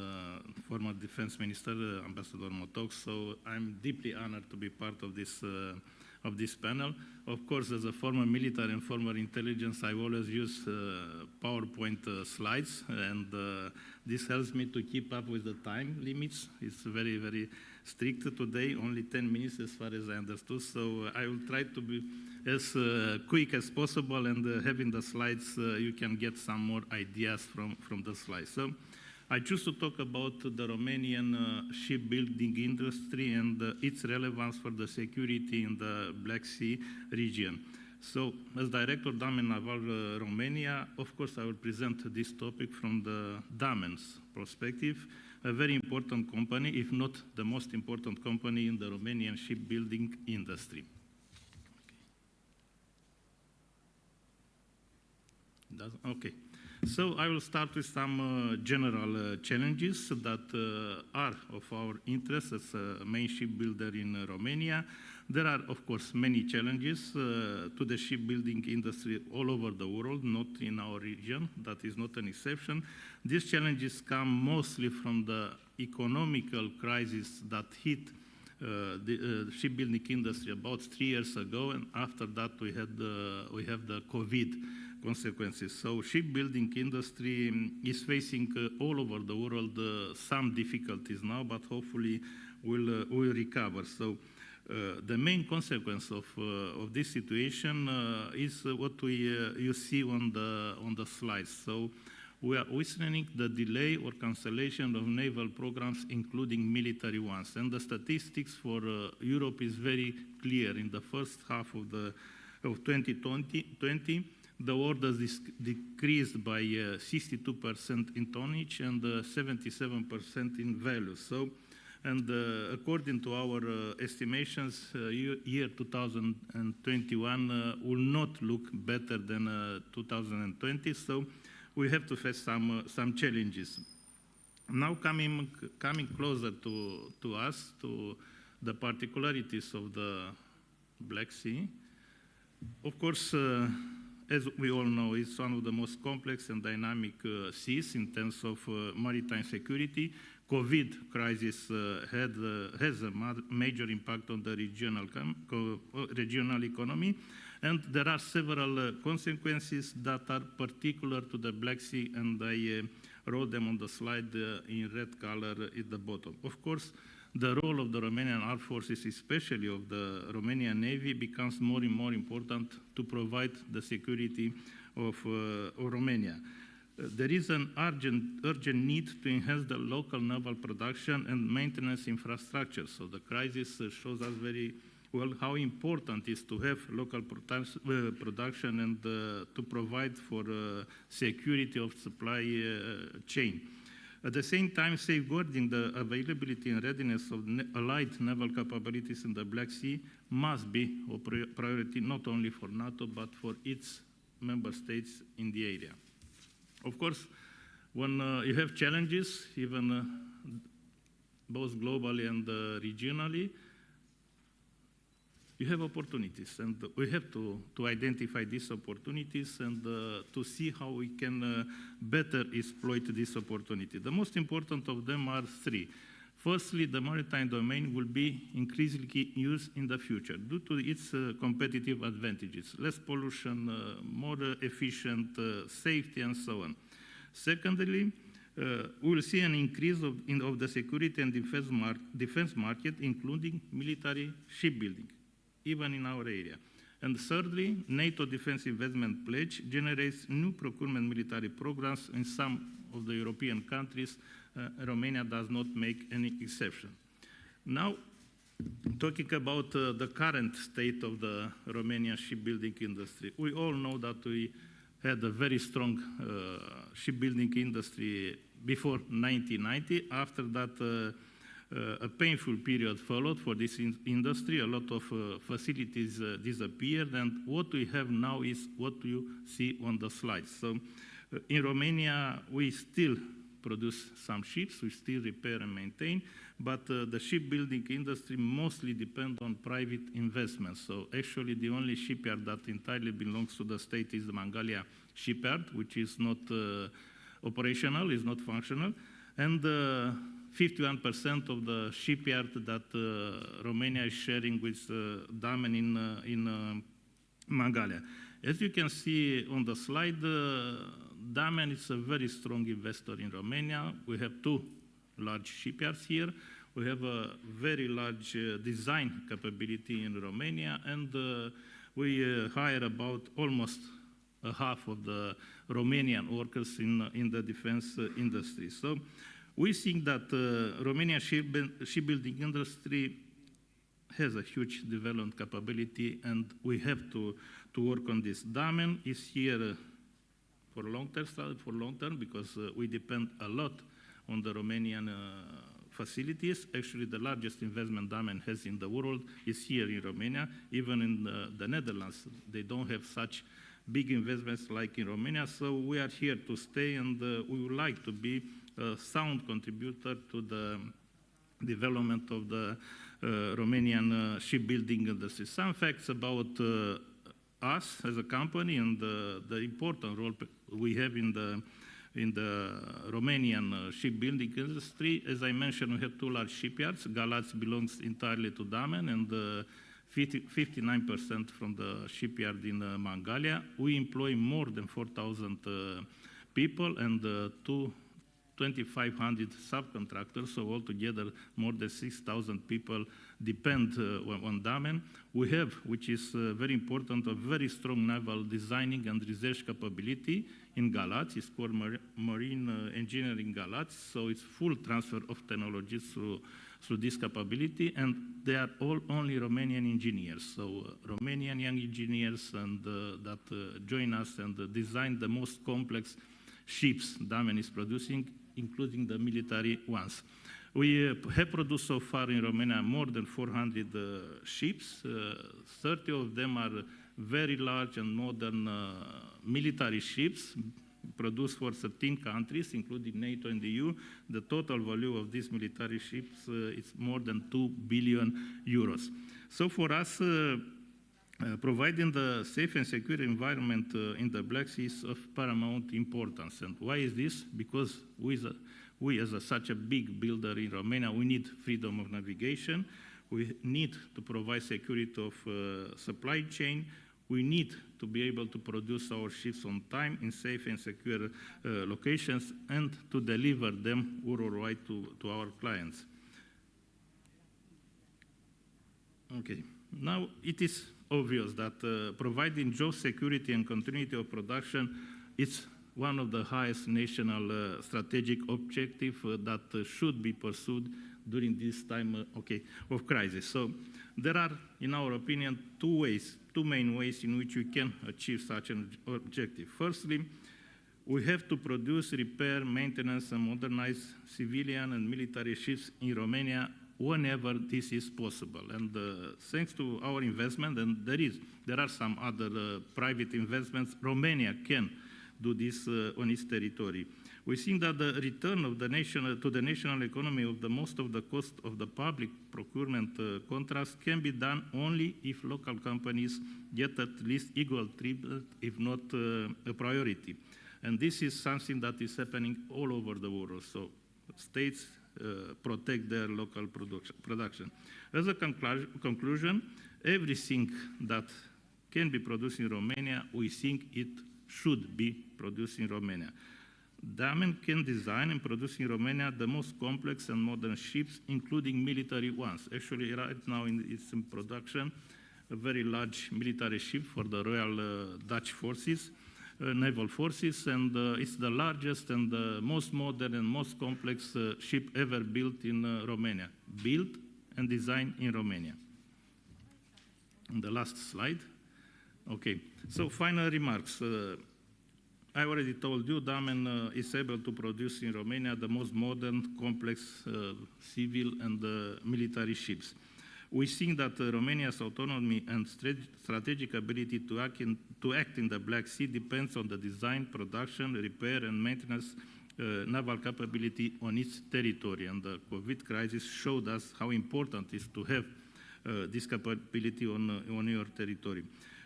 former Defense Minister, Ambassador Motoc. So I'm deeply honored to be part of this panel. Of course, as a former military and former intelligence, I always use PowerPoint slides, and this helps me to keep up with the time limits. It's very, very strict today, only 10 minutes as far as I understood. So I will try to be as quick as possible, and having the slides, you can get some more ideas from the slides. So I choose to talk about the Romanian shipbuilding industry and its relevance for the security in the Black Sea region. So, as Director Damen Naval Romania, of course, I will present this topic from the Damen's perspective, a very important company, if not the most important company in the Romanian shipbuilding industry. Okay. So I will start with some general challenges that are of our interest as a main shipbuilder in Romania. There are, of course, many challenges to the shipbuilding industry all over the world, not in our region. That is not an exception. These challenges come mostly from the economical crisis that hit the shipbuilding industry about 3 years ago, and after that we have the COVID consequences. So shipbuilding industry is facing all over the world some difficulties now, but hopefully will recover. So the main consequence of this situation is what you see on the slides. So we are witnessing the delay or cancellation of naval programs, including military ones. And the statistics for Europe is very clear. In the first half of 2020, the orders decreased by 62% in tonnage and 77% in value. So, and according to our estimations, year 2021 will not look better than 2020. So we have to face some challenges. Now coming closer to us, to the particularities of the Black Sea. Of course, as we all know, it's one of the most complex and dynamic seas in terms of maritime security. COVID crisis has a major impact on the regional economy, and there are several consequences that are particular to the Black Sea, and I wrote them on the slide in red color at the bottom. Of course, the role of the Romanian Armed Forces, especially of the Romanian Navy, becomes more and more important to provide the security of Romania. There is an urgent need to enhance the local naval production and maintenance infrastructure. So the crisis shows us very well how important it is to have local production and to provide for security of supply chain. At the same time, safeguarding the availability and readiness of allied naval capabilities in the Black Sea must be a priority not only for NATO, but for its member states in the area. Of course, when you have challenges, even both globally and regionally, you have opportunities, and we have to identify these opportunities and to see how we can better exploit this opportunity. The most important of them are three. Firstly, the maritime domain will be increasingly used in the future due to its competitive advantages, less pollution, more efficient, safety, and so on. Secondly, we will see an increase of the security and defense market, including military shipbuilding, even in our area. And thirdly, NATO Defense Investment Pledge generates new procurement military programs in some of the European countries. Romania does not make any exception. Now, talking about the current state of the Romanian shipbuilding industry, we all know that we had a very strong shipbuilding industry before 1990. After that, a painful period followed for this industry. A lot of facilities disappeared, and what we have now is what you see on the slide. So in Romania, we still produce some ships, we still repair and maintain, but the shipbuilding industry mostly depends on private investments. So actually the only shipyard that entirely belongs to the state is the Mangalia shipyard, which is not operational, is not functional, and 51% of the shipyard that Romania is sharing with Damen in Mangalia. As you can see on the slide, Damen is a very strong investor in Romania. We have two large shipyards here. We have a very large design capability in Romania, and we hire about almost half of the Romanian workers in the defense industry. So we think that Romanian shipbuilding industry has a huge development capability, and we have to work on this. Damen is here for long term, because we depend a lot on the Romanian facilities. Actually, the largest investment Damen has in the world is here in Romania. Even in the Netherlands, they don't have such big investments like in Romania. So we are here to stay, and we would like to be a sound contributor to the development of the Romanian shipbuilding industry. Some facts about us as a company and the important role we have in the Romanian shipbuilding industry. As I mentioned, we have two large shipyards. Galați belongs entirely to Damen, and 59% from the shipyard in Mangalia. We employ more than 4,000 people and 2,500 subcontractors, so altogether more than 6,000 people depend on Damen. We have, which is very important, a very strong naval designing and research capability in Galați. It's called Marine Engineering Galați, so it's full transfer of technologies through this capability, and they are all only Romanian engineers, so Romanian young engineers and that join us and design the most complex ships Damen is producing, including the military ones. We have produced so far in Romania more than 400 ships. 30 of them are very large and modern military ships produced for 13 countries, including NATO and the EU. The total value of these military ships is more than 2 billion euros. So for us, providing the safe and secure environment in the Black Sea is of paramount importance. And why is this? Because we as such a big builder in Romania, we need freedom of navigation. We need to provide security of supply chain. We need to be able to produce our ships on time in safe and secure locations, and to deliver them worldwide to our clients. Okay, now it is obvious that providing job security and continuity of production is one of the highest national strategic objectives that should be pursued during this time of crisis. So there are, in our opinion, two main ways in which we can achieve such an objective. Firstly, we have to produce, repair, maintenance, and modernize civilian and military ships in Romania whenever this is possible. And thanks to our investment, and there are some other private investments, Romania can do this on its territory. We think that the return of the to the national economy of the most of the cost of the public procurement contracts can be done only if local companies get at least equal treatment, if not a priority. And this is something that is happening all over the world. So states protect their local production. As a conclusion, everything that can be produced in Romania, we think it should be produced in Romania. Damen can design and produce in Romania the most complex and modern ships, including military ones. Actually, right now it's in production, a very large military ship for the Royal Dutch Forces, Naval Forces, and it's the largest and the most modern and most complex ship ever built in Romania. Built and designed in Romania. And the last slide. Okay, so final remarks. I already told you, Damen is able to produce in Romania the most modern, complex civil and military ships. We think that Romania's autonomy and strategic ability to act in the Black Sea depends on the design, production, repair, and maintenance naval capability on its territory. And the COVID crisis showed us how important it is to have this capability on your territory.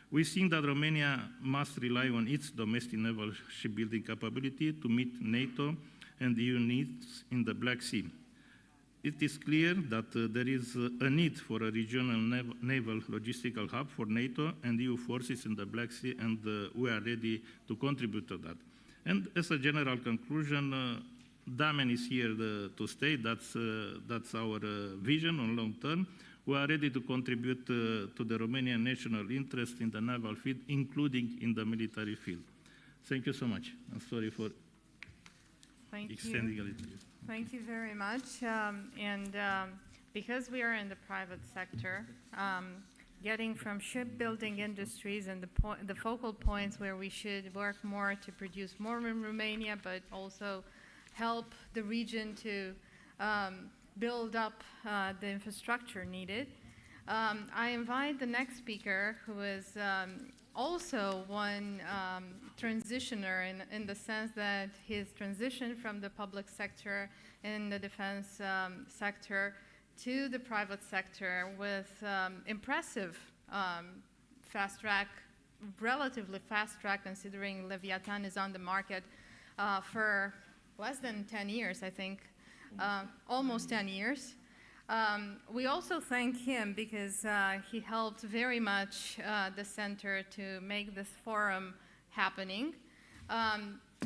We think that Romania must rely on its domestic naval shipbuilding capability to meet NATO and EU needs in the Black Sea. It is clear that there is a need for a regional naval logistical hub for NATO and EU forces in the Black Sea, and we are ready to contribute to that. And as a general conclusion, Damen is here to stay. That's our vision on long term. We are ready to contribute to the Romanian national interest in the naval field, including in the military field. Thank you so much. I'm sorry for extending a little bit. Thank you very much. Because we are in the private sector, getting from shipbuilding industries and the focal points where we should work more to produce more in Romania, but also help the region to build up the infrastructure needed. I invite the next speaker, who is also one transitioner in the sense that his transition from the public sector in the defense sector to the private sector with impressive fast track, relatively fast track, considering Leviathan is on the market for less than 10 years, I think. Almost 10 years. We also thank him because he helped very much the center to make this forum happening.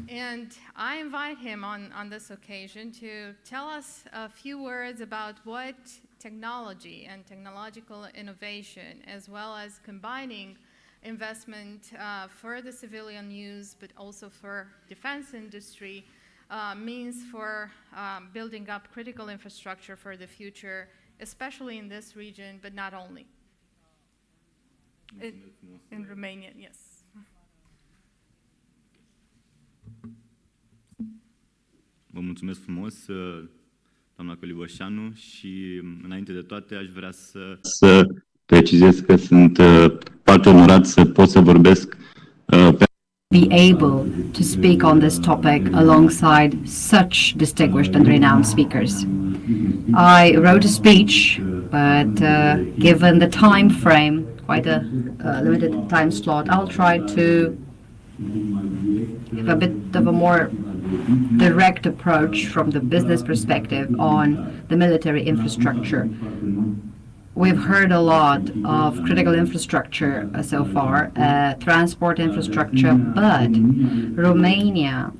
And I invite him on this occasion to tell us a few words about what technology and technological innovation, as well as combining investment for the civilian use, but also for defense industry, means for building up critical infrastructure for the future, especially in this region, but not only. In Romania, yes. Vă mulțumesc frumos, doamna Colibășanu, și înainte de toate aș vrea să precizez că sunt foarte onorat să pot să vorbesc be able to speak on this topic alongside such distinguished and renowned speakers. I wrote a speech, but given the time frame, quite a limited time slot, I'll try to give a bit of a more direct approach from the business perspective on the military infrastructure. We've heard a lot of critical infrastructure so far, transport infrastructure, but Romania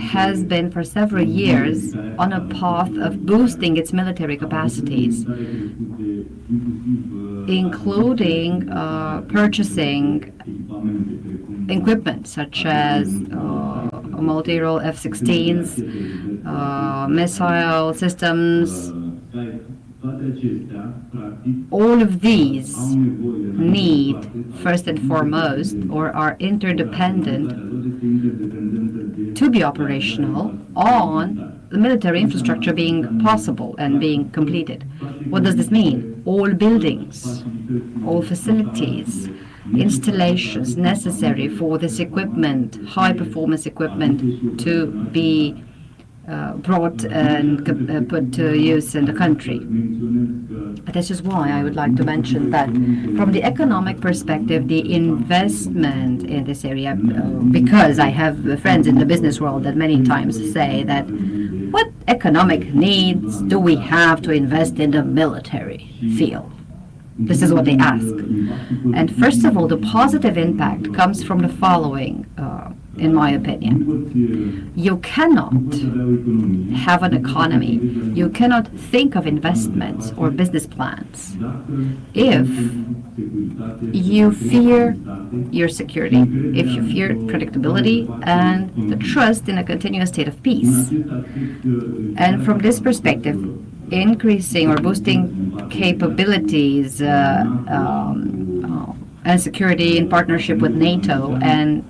has been for several years on a path of boosting its military capacities, including purchasing equipment such as multi-role F-16s, missile systems. All of these need, first and foremost, or are interdependent to be operational on the military infrastructure being possible and being completed. What does this mean? All buildings, all facilities, installations necessary for this equipment, high-performance equipment, to be brought and put to use in the country. This is why I would like to mention that from the economic perspective, the investment in this area, because I have friends in the business world that many times say that, what economic needs do we have to invest in the military field? This is what they ask. And first of all, the positive impact comes from the following in my opinion. You cannot have an economy, you cannot think of investments or business plans if you fear your security, if you fear predictability and the trust in a continuous state of peace. And from this perspective, increasing or boosting capabilities and security in partnership with NATO and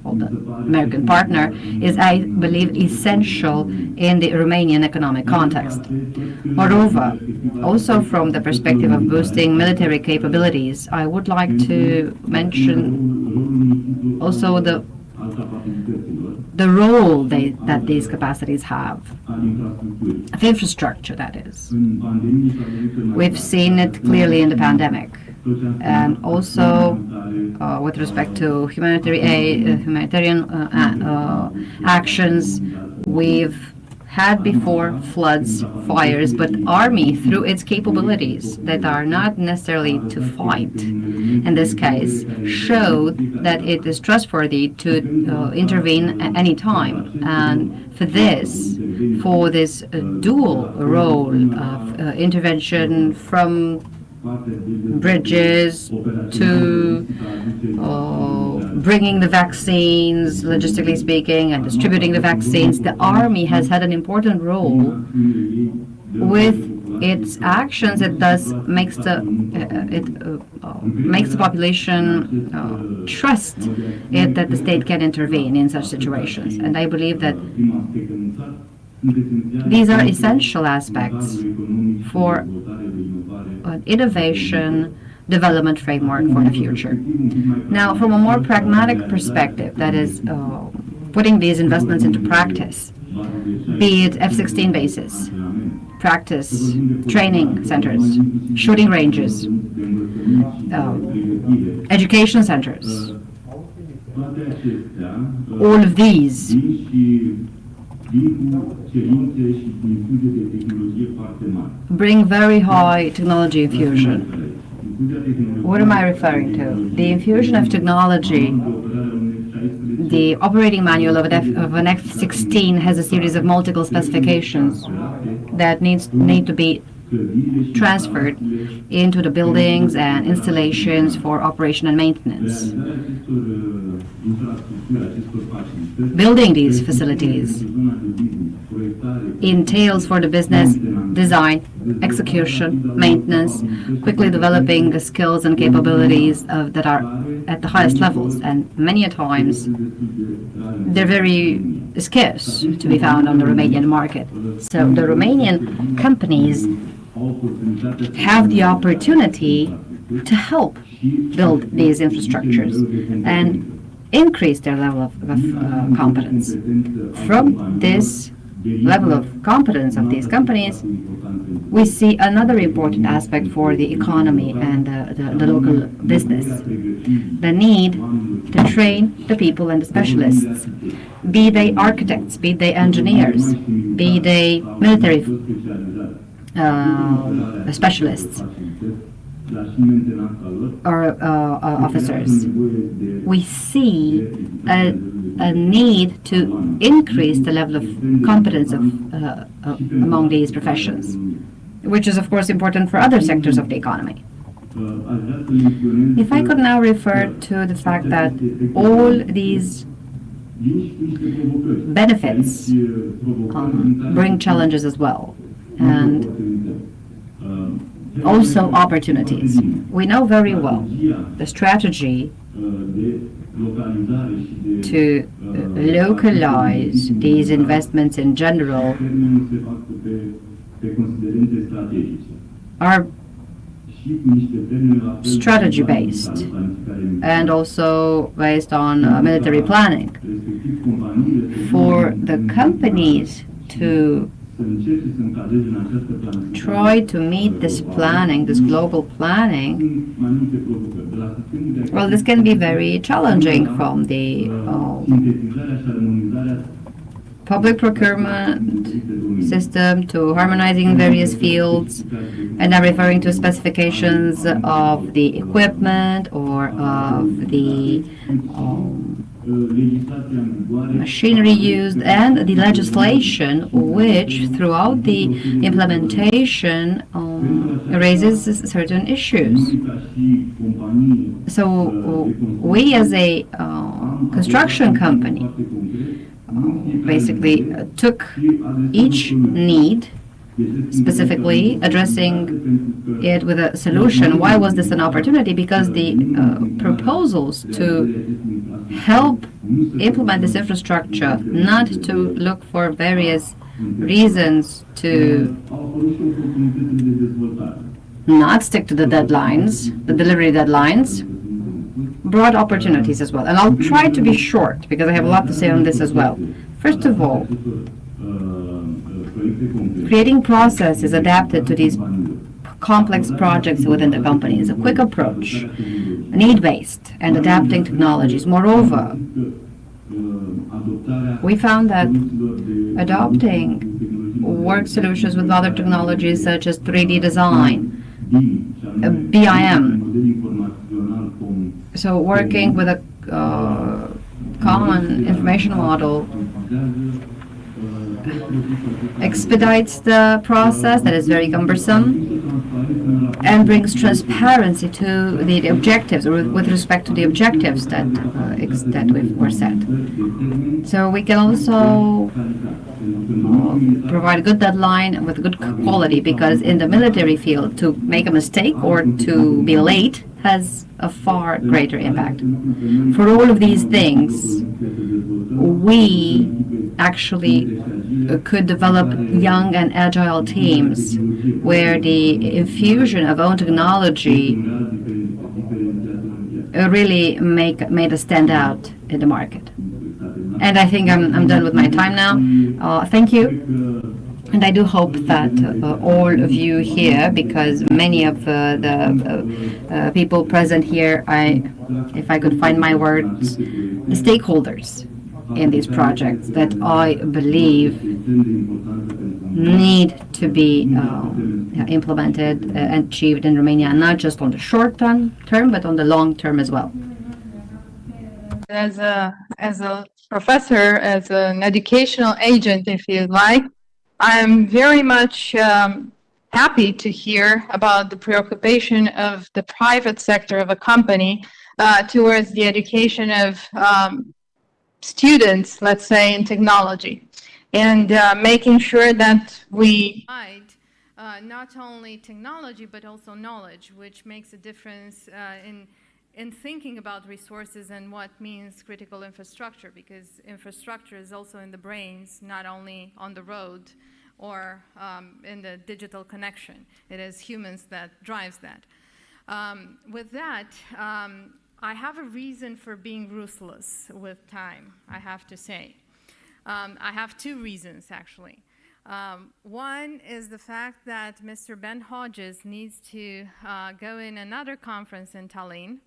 the American partner is, I believe, essential in the Romanian economic context. Moreover, also from the perspective of boosting military capabilities, I would like to mention also the role that these capacities have, of infrastructure, that is. We've seen it clearly in the pandemic. And also with respect to humanitarian actions, we've had before floods, fires, but army, through its capabilities that are not necessarily to fight, in this case, showed that it is trustworthy to intervene at any time. And for this dual role of intervention, from bridges to bringing the vaccines, logistically speaking, and distributing the vaccines, the army has had an important role with its actions. It thus makes the population trust it that the state can intervene in such situations. And I believe that these are essential aspects for an innovation development framework for the future. Now, from a more pragmatic perspective, that is putting these investments into practice, be it F-16 bases, practice training centers, shooting ranges, education centers, all of these bring very high technology infusion. What am I referring to? The infusion of technology. The operating manual of an F-16 has a series of multiple specifications that need to be transferred into the buildings and installations for operation and maintenance. Building these facilities entails for the business design, execution, maintenance, quickly developing the skills and capabilities that are at the highest levels, and many a times they're very scarce to be found on the Romanian market. So the Romanian companies have the opportunity to help build these infrastructures and increase their level of competence. From this level of competence of these companies, we see another important aspect for the economy and the local business: the need to train the people and the specialists, be they architects, be they engineers, be they military specialists or officers. We see a need to increase the level of competence among these professions, which is of course important for other sectors of the economy. If I could now refer to the fact that all these benefits bring challenges as well, and also opportunities. We know very well the strategy to localize these investments in general are strategy-based and also based on military planning. For the companies to try to meet this planning, this global planning, well, this can be very challenging, from the public procurement system to harmonizing various fields, and I'm referring to specifications of the equipment or of the machinery used, and the legislation which throughout the implementation raises certain issues. So we as a construction company basically took each need, specifically addressing it with a solution. Why was this an opportunity? Because the proposals to help implement this infrastructure, not to look for various reasons to not stick to the deadlines, the delivery deadlines, brought opportunities as well. And I'll try to be short because I have a lot to say on this as well. First of all, creating processes adapted to these complex projects within the company is a quick approach, need-based, and adapting technologies. Moreover, we found that adopting work solutions with other technologies such as 3D design, BIM, so working with a common information model expedites the process that is very cumbersome and brings transparency to the objectives, or with respect to the objectives that were set. So we can also provide a good deadline with good quality, because in the military field, to make a mistake or to be late has a far greater impact. For all of these things, we actually could develop young and agile teams where the infusion of own technology really made us stand out in the market. And I think I'm done with my time now. Thank you. And I do hope that all of you here, because many of the people present here, if I could find my words, the stakeholders in these projects that I believe need to be implemented and achieved in Romania, not just on the short term, but on the long term as well. As a professor, as an educational agent, if you like, I'm very much happy to hear about the preoccupation of the private sector of a company towards the education of students, let's say, in technology, and making sure that we not only technology but also knowledge, which makes a difference in thinking about resources and what means critical infrastructure, because infrastructure is also in the brains, not only on the road or in the digital connection. It is humans that drives that. With that, I have a reason for being ruthless with time, I have to say. I have two reasons, actually. One is the fact that Mr. Ben Hodges needs to go in another conference in Tallinn,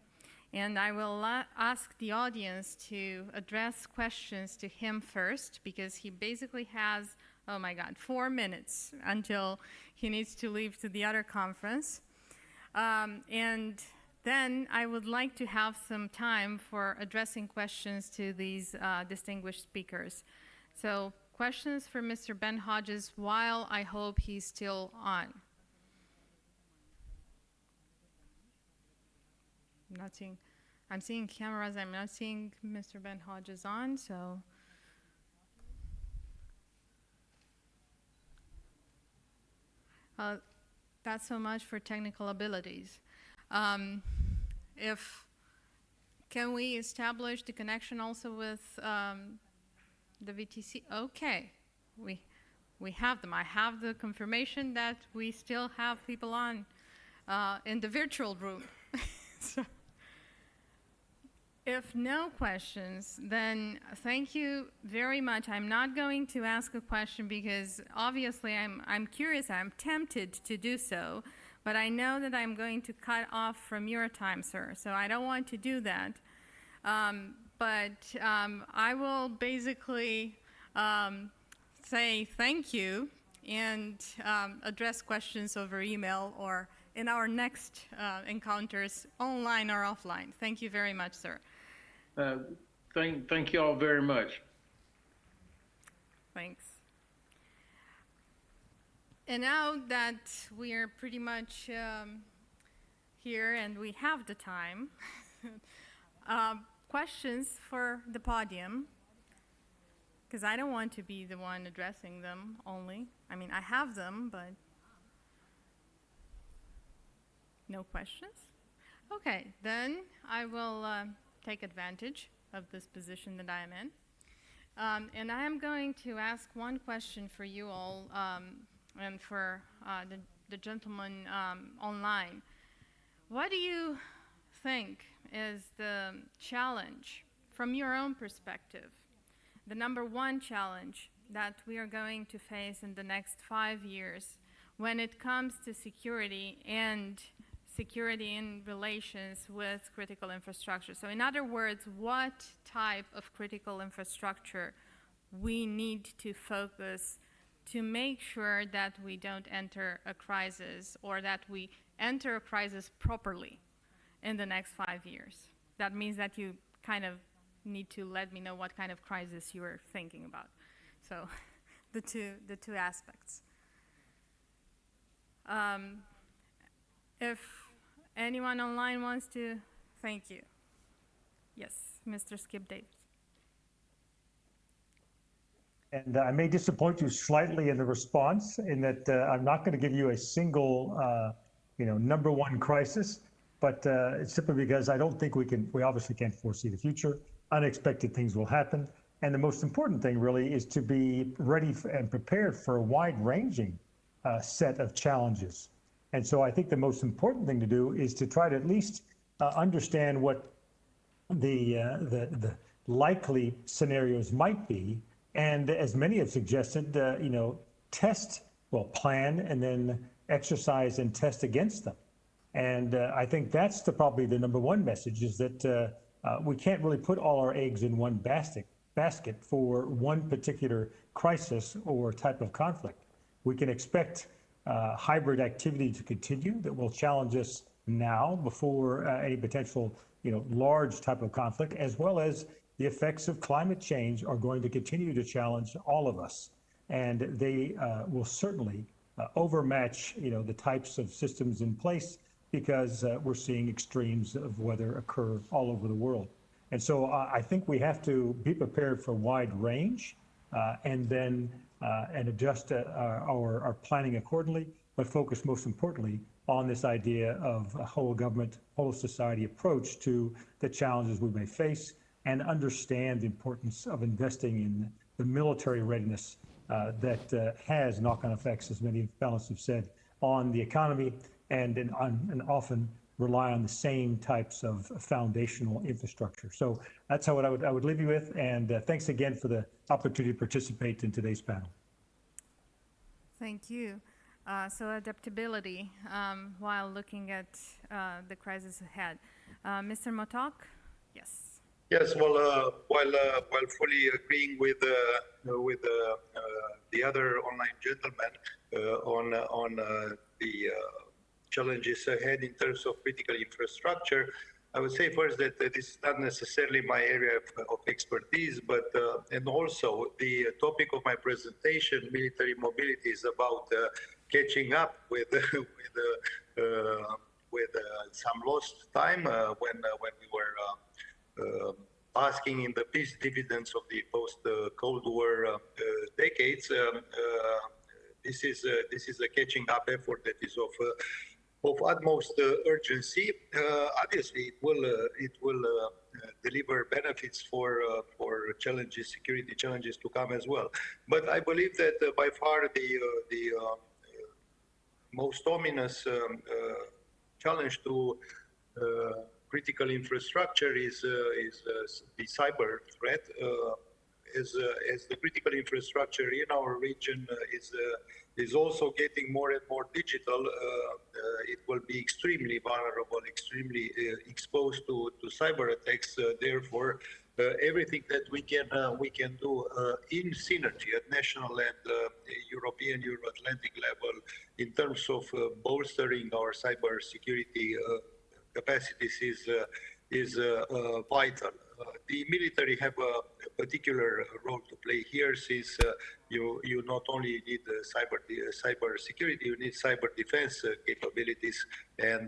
and I will ask the audience to address questions to him first, because he basically has, oh my God, 4 minutes until he needs to leave to the other conference. And then I would like to have some time for addressing questions to these distinguished speakers. So questions for Mr. Ben Hodges while I hope he's still on. I'm seeing cameras, I'm not seeing Mr. Ben Hodges on, so. That's so much for technical abilities. Can we establish the connection also with the VTC? Okay, we have them. I have the confirmation that we still have people on in the virtual room. So, if no questions, then thank you very much. I'm not going to ask a question because obviously I'm curious, I'm tempted to do so, but I know that I'm going to cut off from your time, sir, so I don't want to do that. I will basically say thank you and address questions over email or in our next encounters, online or offline. Thank you very much, sir. Thank you all very much. Thanks. And now that we are pretty much here and we have the time, questions for the podium, because I don't want to be the one addressing them only. I mean, I have them, but no questions? Okay, then I will take advantage of this position that I am in. And I am going to ask one question for you all and for the gentleman online. What do you think is the challenge from your own perspective, the number one challenge that we are going to face in the next 5 years when it comes to security and security in relations with critical infrastructure? So in other words, what type of critical infrastructure we need to focus to make sure that we don't enter a crisis, or that we enter a crisis properly in the next 5 years? That means that you kind of need to let me know what kind of crisis you are thinking about. So the two aspects. If anyone online wants to, thank you. Yes, Mr. Skip Davis. And I may disappoint you slightly in the response in that I'm not going to give you a single, number one crisis, but it's simply because I don't think we obviously can't foresee the future. Unexpected things will happen. And the most important thing really is to be ready and prepared for a wide-ranging set of challenges. And so I think the most important thing to do is to try to at least understand what the likely scenarios might be. And as many have suggested, plan and then exercise and test against them. And I think that's probably the number one message, is that we can't really put all our eggs in one basket for one particular crisis or type of conflict. We can expect hybrid activity to continue that will challenge us now before any potential, large type of conflict, as well as the effects of climate change are going to continue to challenge all of us. And they will certainly overmatch, the types of systems in place, because we're seeing extremes of weather occur all over the world. And so I think we have to be prepared for wide range and then and adjust our planning accordingly, but focus most importantly on this idea of a whole government, whole society approach to the challenges we may face, and understand the importance of investing in the military readiness that has knock-on effects, as many panelists have said, on the economy, and often rely on the same types of foundational infrastructure. So that's how I would leave you with, and thanks again for the opportunity to participate in today's panel. Thank you. So adaptability while looking at the crisis ahead. Mr. Motoc, yes. Yes, well, while fully agreeing with the other online gentleman on the challenges ahead in terms of critical infrastructure, I would say first that this is not necessarily my area of expertise, but and also the topic of my presentation, military mobility, is about catching up with some lost time when we were basking in the peace dividends of the post-Cold War decades. This is a catching up effort that is of utmost urgency. Obviously, it will deliver benefits for challenges, security challenges to come as well. But I believe that by far the most ominous challenge to critical infrastructure is the cyber threat. As the critical infrastructure in our region is also getting more and more digital, it will be extremely vulnerable, extremely exposed to cyber attacks. Therefore, everything that we can do in synergy at national and European, Euro-Atlantic level in terms of bolstering our cyber security capacities is vital. the military have a particular role to play here, since you not only need cyber security, you need cyber defense capabilities and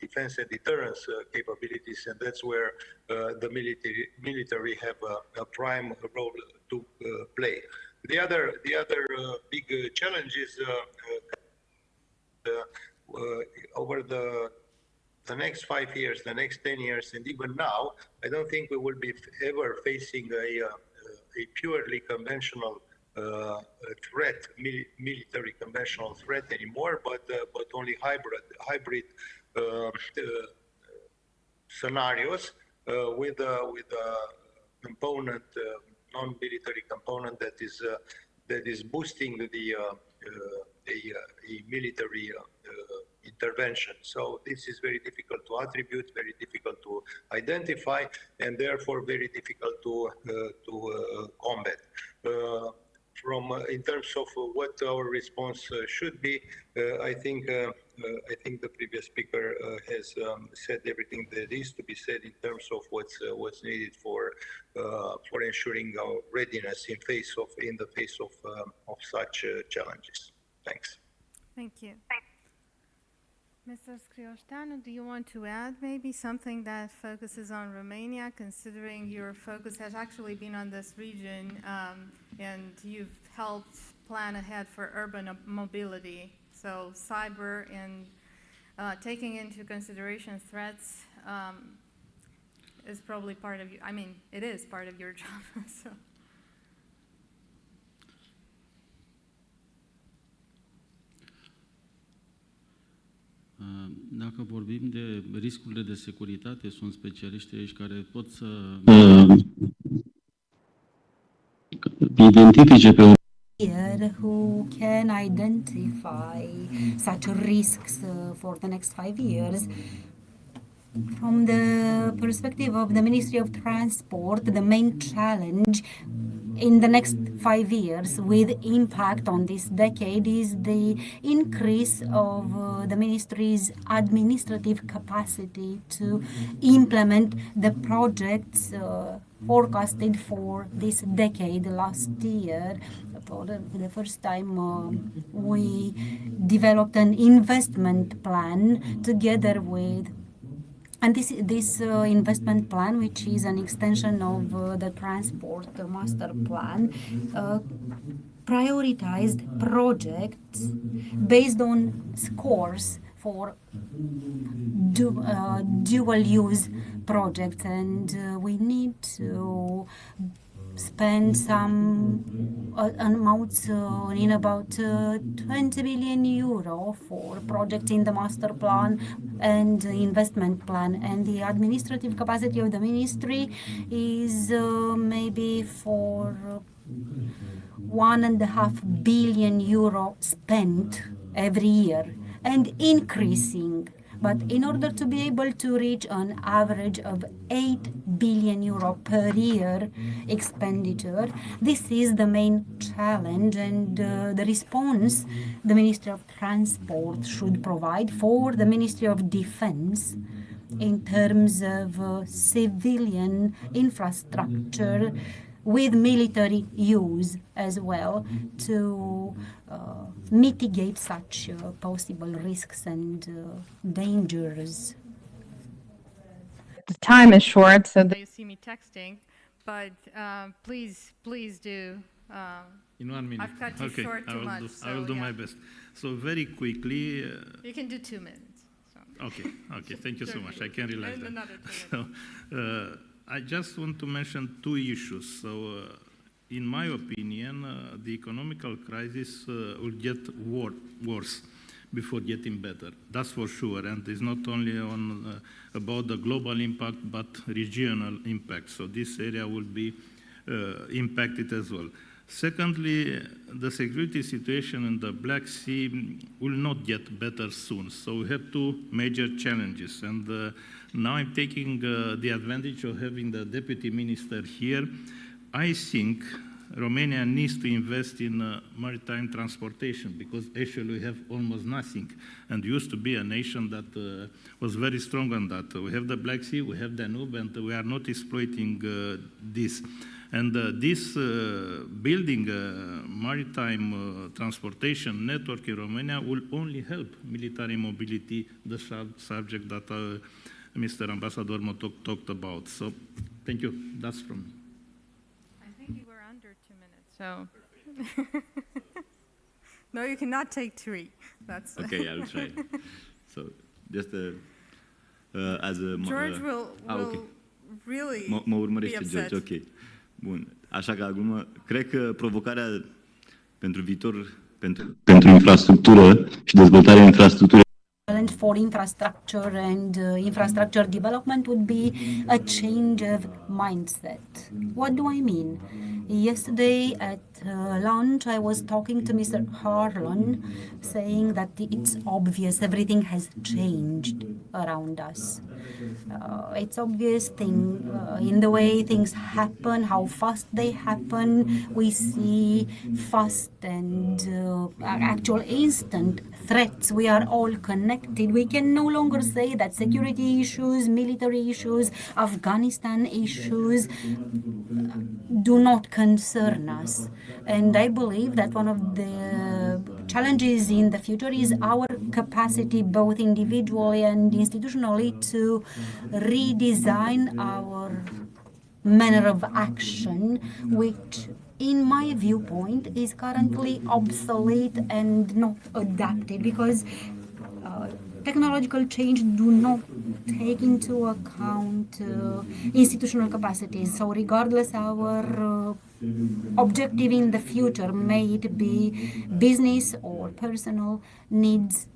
defense and deterrence capabilities, and that's where the military have a prime role to play. The other big challenge is over the next 5 years, the next 10 years, and even now, I don't think we will be ever facing a purely conventional threat, military conventional threat anymore, but only hybrid scenarios with a component, non-military component that is boosting the military intervention. So this is very difficult to attribute, very difficult to identify, and therefore very difficult to combat. In terms of what our response should be, I think the previous speaker has said everything that is to be said in terms of what's needed for ensuring our readiness in the face of such challenges. Thanks. Thank you. Mr. Scrioșteanu, do you want to add maybe something that focuses on Romania, considering your focus has actually been on this region and you've helped plan ahead for urban mobility? So cyber and taking into consideration threats is probably part of, it is part of your job. So. Dacă vorbim de riscurile de securitate, sunt specialiști aici care pot să identifice pe who can identify such risks for the next 5 years. From the perspective of the Ministry of Transport, the main challenge in the next 5 years with impact on this decade is the increase of the ministry's administrative capacity to implement the projects forecasted for this decade. Last year, for the first time, we developed an investment plan together with this investment plan, which is an extension of the transport master plan, prioritized projects based on scores for dual-use projects, and we need to spend some amounts in about 20 billion euro for projects in the master plan and investment plan, and the administrative capacity of the ministry is maybe for 1.5 billion euro spent every year and increasing. But in order to be able to reach an average of 8 billion euro per year expenditure, this is the main challenge, and the response the Ministry of Transport should provide for the Ministry of Defense in terms of civilian infrastructure with military use as well, to mitigate such possible risks and dangers. The time is short, so You see me texting, but please do. In 1 minute. I've cut you short too much. I will do my best. So very quickly. You can do 2 minutes. So. Okay. Thank you so much. I can realize that. Another 2 minutes. So, I just want to mention 2 issues. So, in my opinion, the economical crisis will get worse before getting better. That's for sure. And it's not only about the global impact, but regional impact. So this area will be impacted as well. Secondly, the security situation in the Black Sea will not get better soon. So we have 2 major challenges. And now I'm taking the advantage of having the deputy minister here. I think Romania needs to invest in maritime transportation because actually we have almost nothing and used to be a nation that was very strong on that. We have the Black Sea, we have Danube, and we are not exploiting this. And this building maritime transportation network in Romania will only help military mobility, the subject that Mr. Ambassador Motoc talked about. So, thank you. That's from me. I think you were under 2 minutes, so. No, you cannot take 3. That's Okay, I'll try. So, just as a... George will okay. really mă urmărește be George, upset. ok. Bun. Așa că, glumă, cred că provocarea pentru viitor, pentru infrastructură și dezvoltarea infrastructurii challenge for infrastructure and infrastructure development would be a change of mindset. What do I mean? Yesterday at lunch, I was talking to Mr. Harlan, saying that it's obvious everything has changed around us. It's obvious in the way things happen, how fast they happen. We see fast and actual instant threats. We are all connected. We can no longer say that security issues, military issues, Afghanistan issues do not concern us. And I believe that one of the challenges in the future is our capacity, both individually and institutionally, to redesign our manner of action, which in my viewpoint is currently obsolete and not adapted, because technological change do not take into account institutional capacities. So regardless our objective in the future, may it be business or personal, needs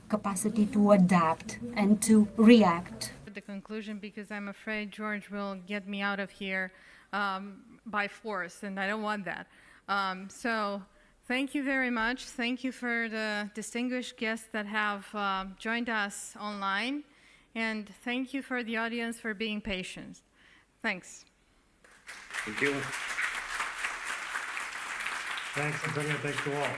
capacity to adapt and to react. The conclusion, because I'm afraid George will get me out of here by force, and I don't want that. So thank you very much. Thank you for the distinguished guests that have joined us online, and thank you for the audience for being patient. Thanks. Thank you. Thanks, Antonia. Thanks to all.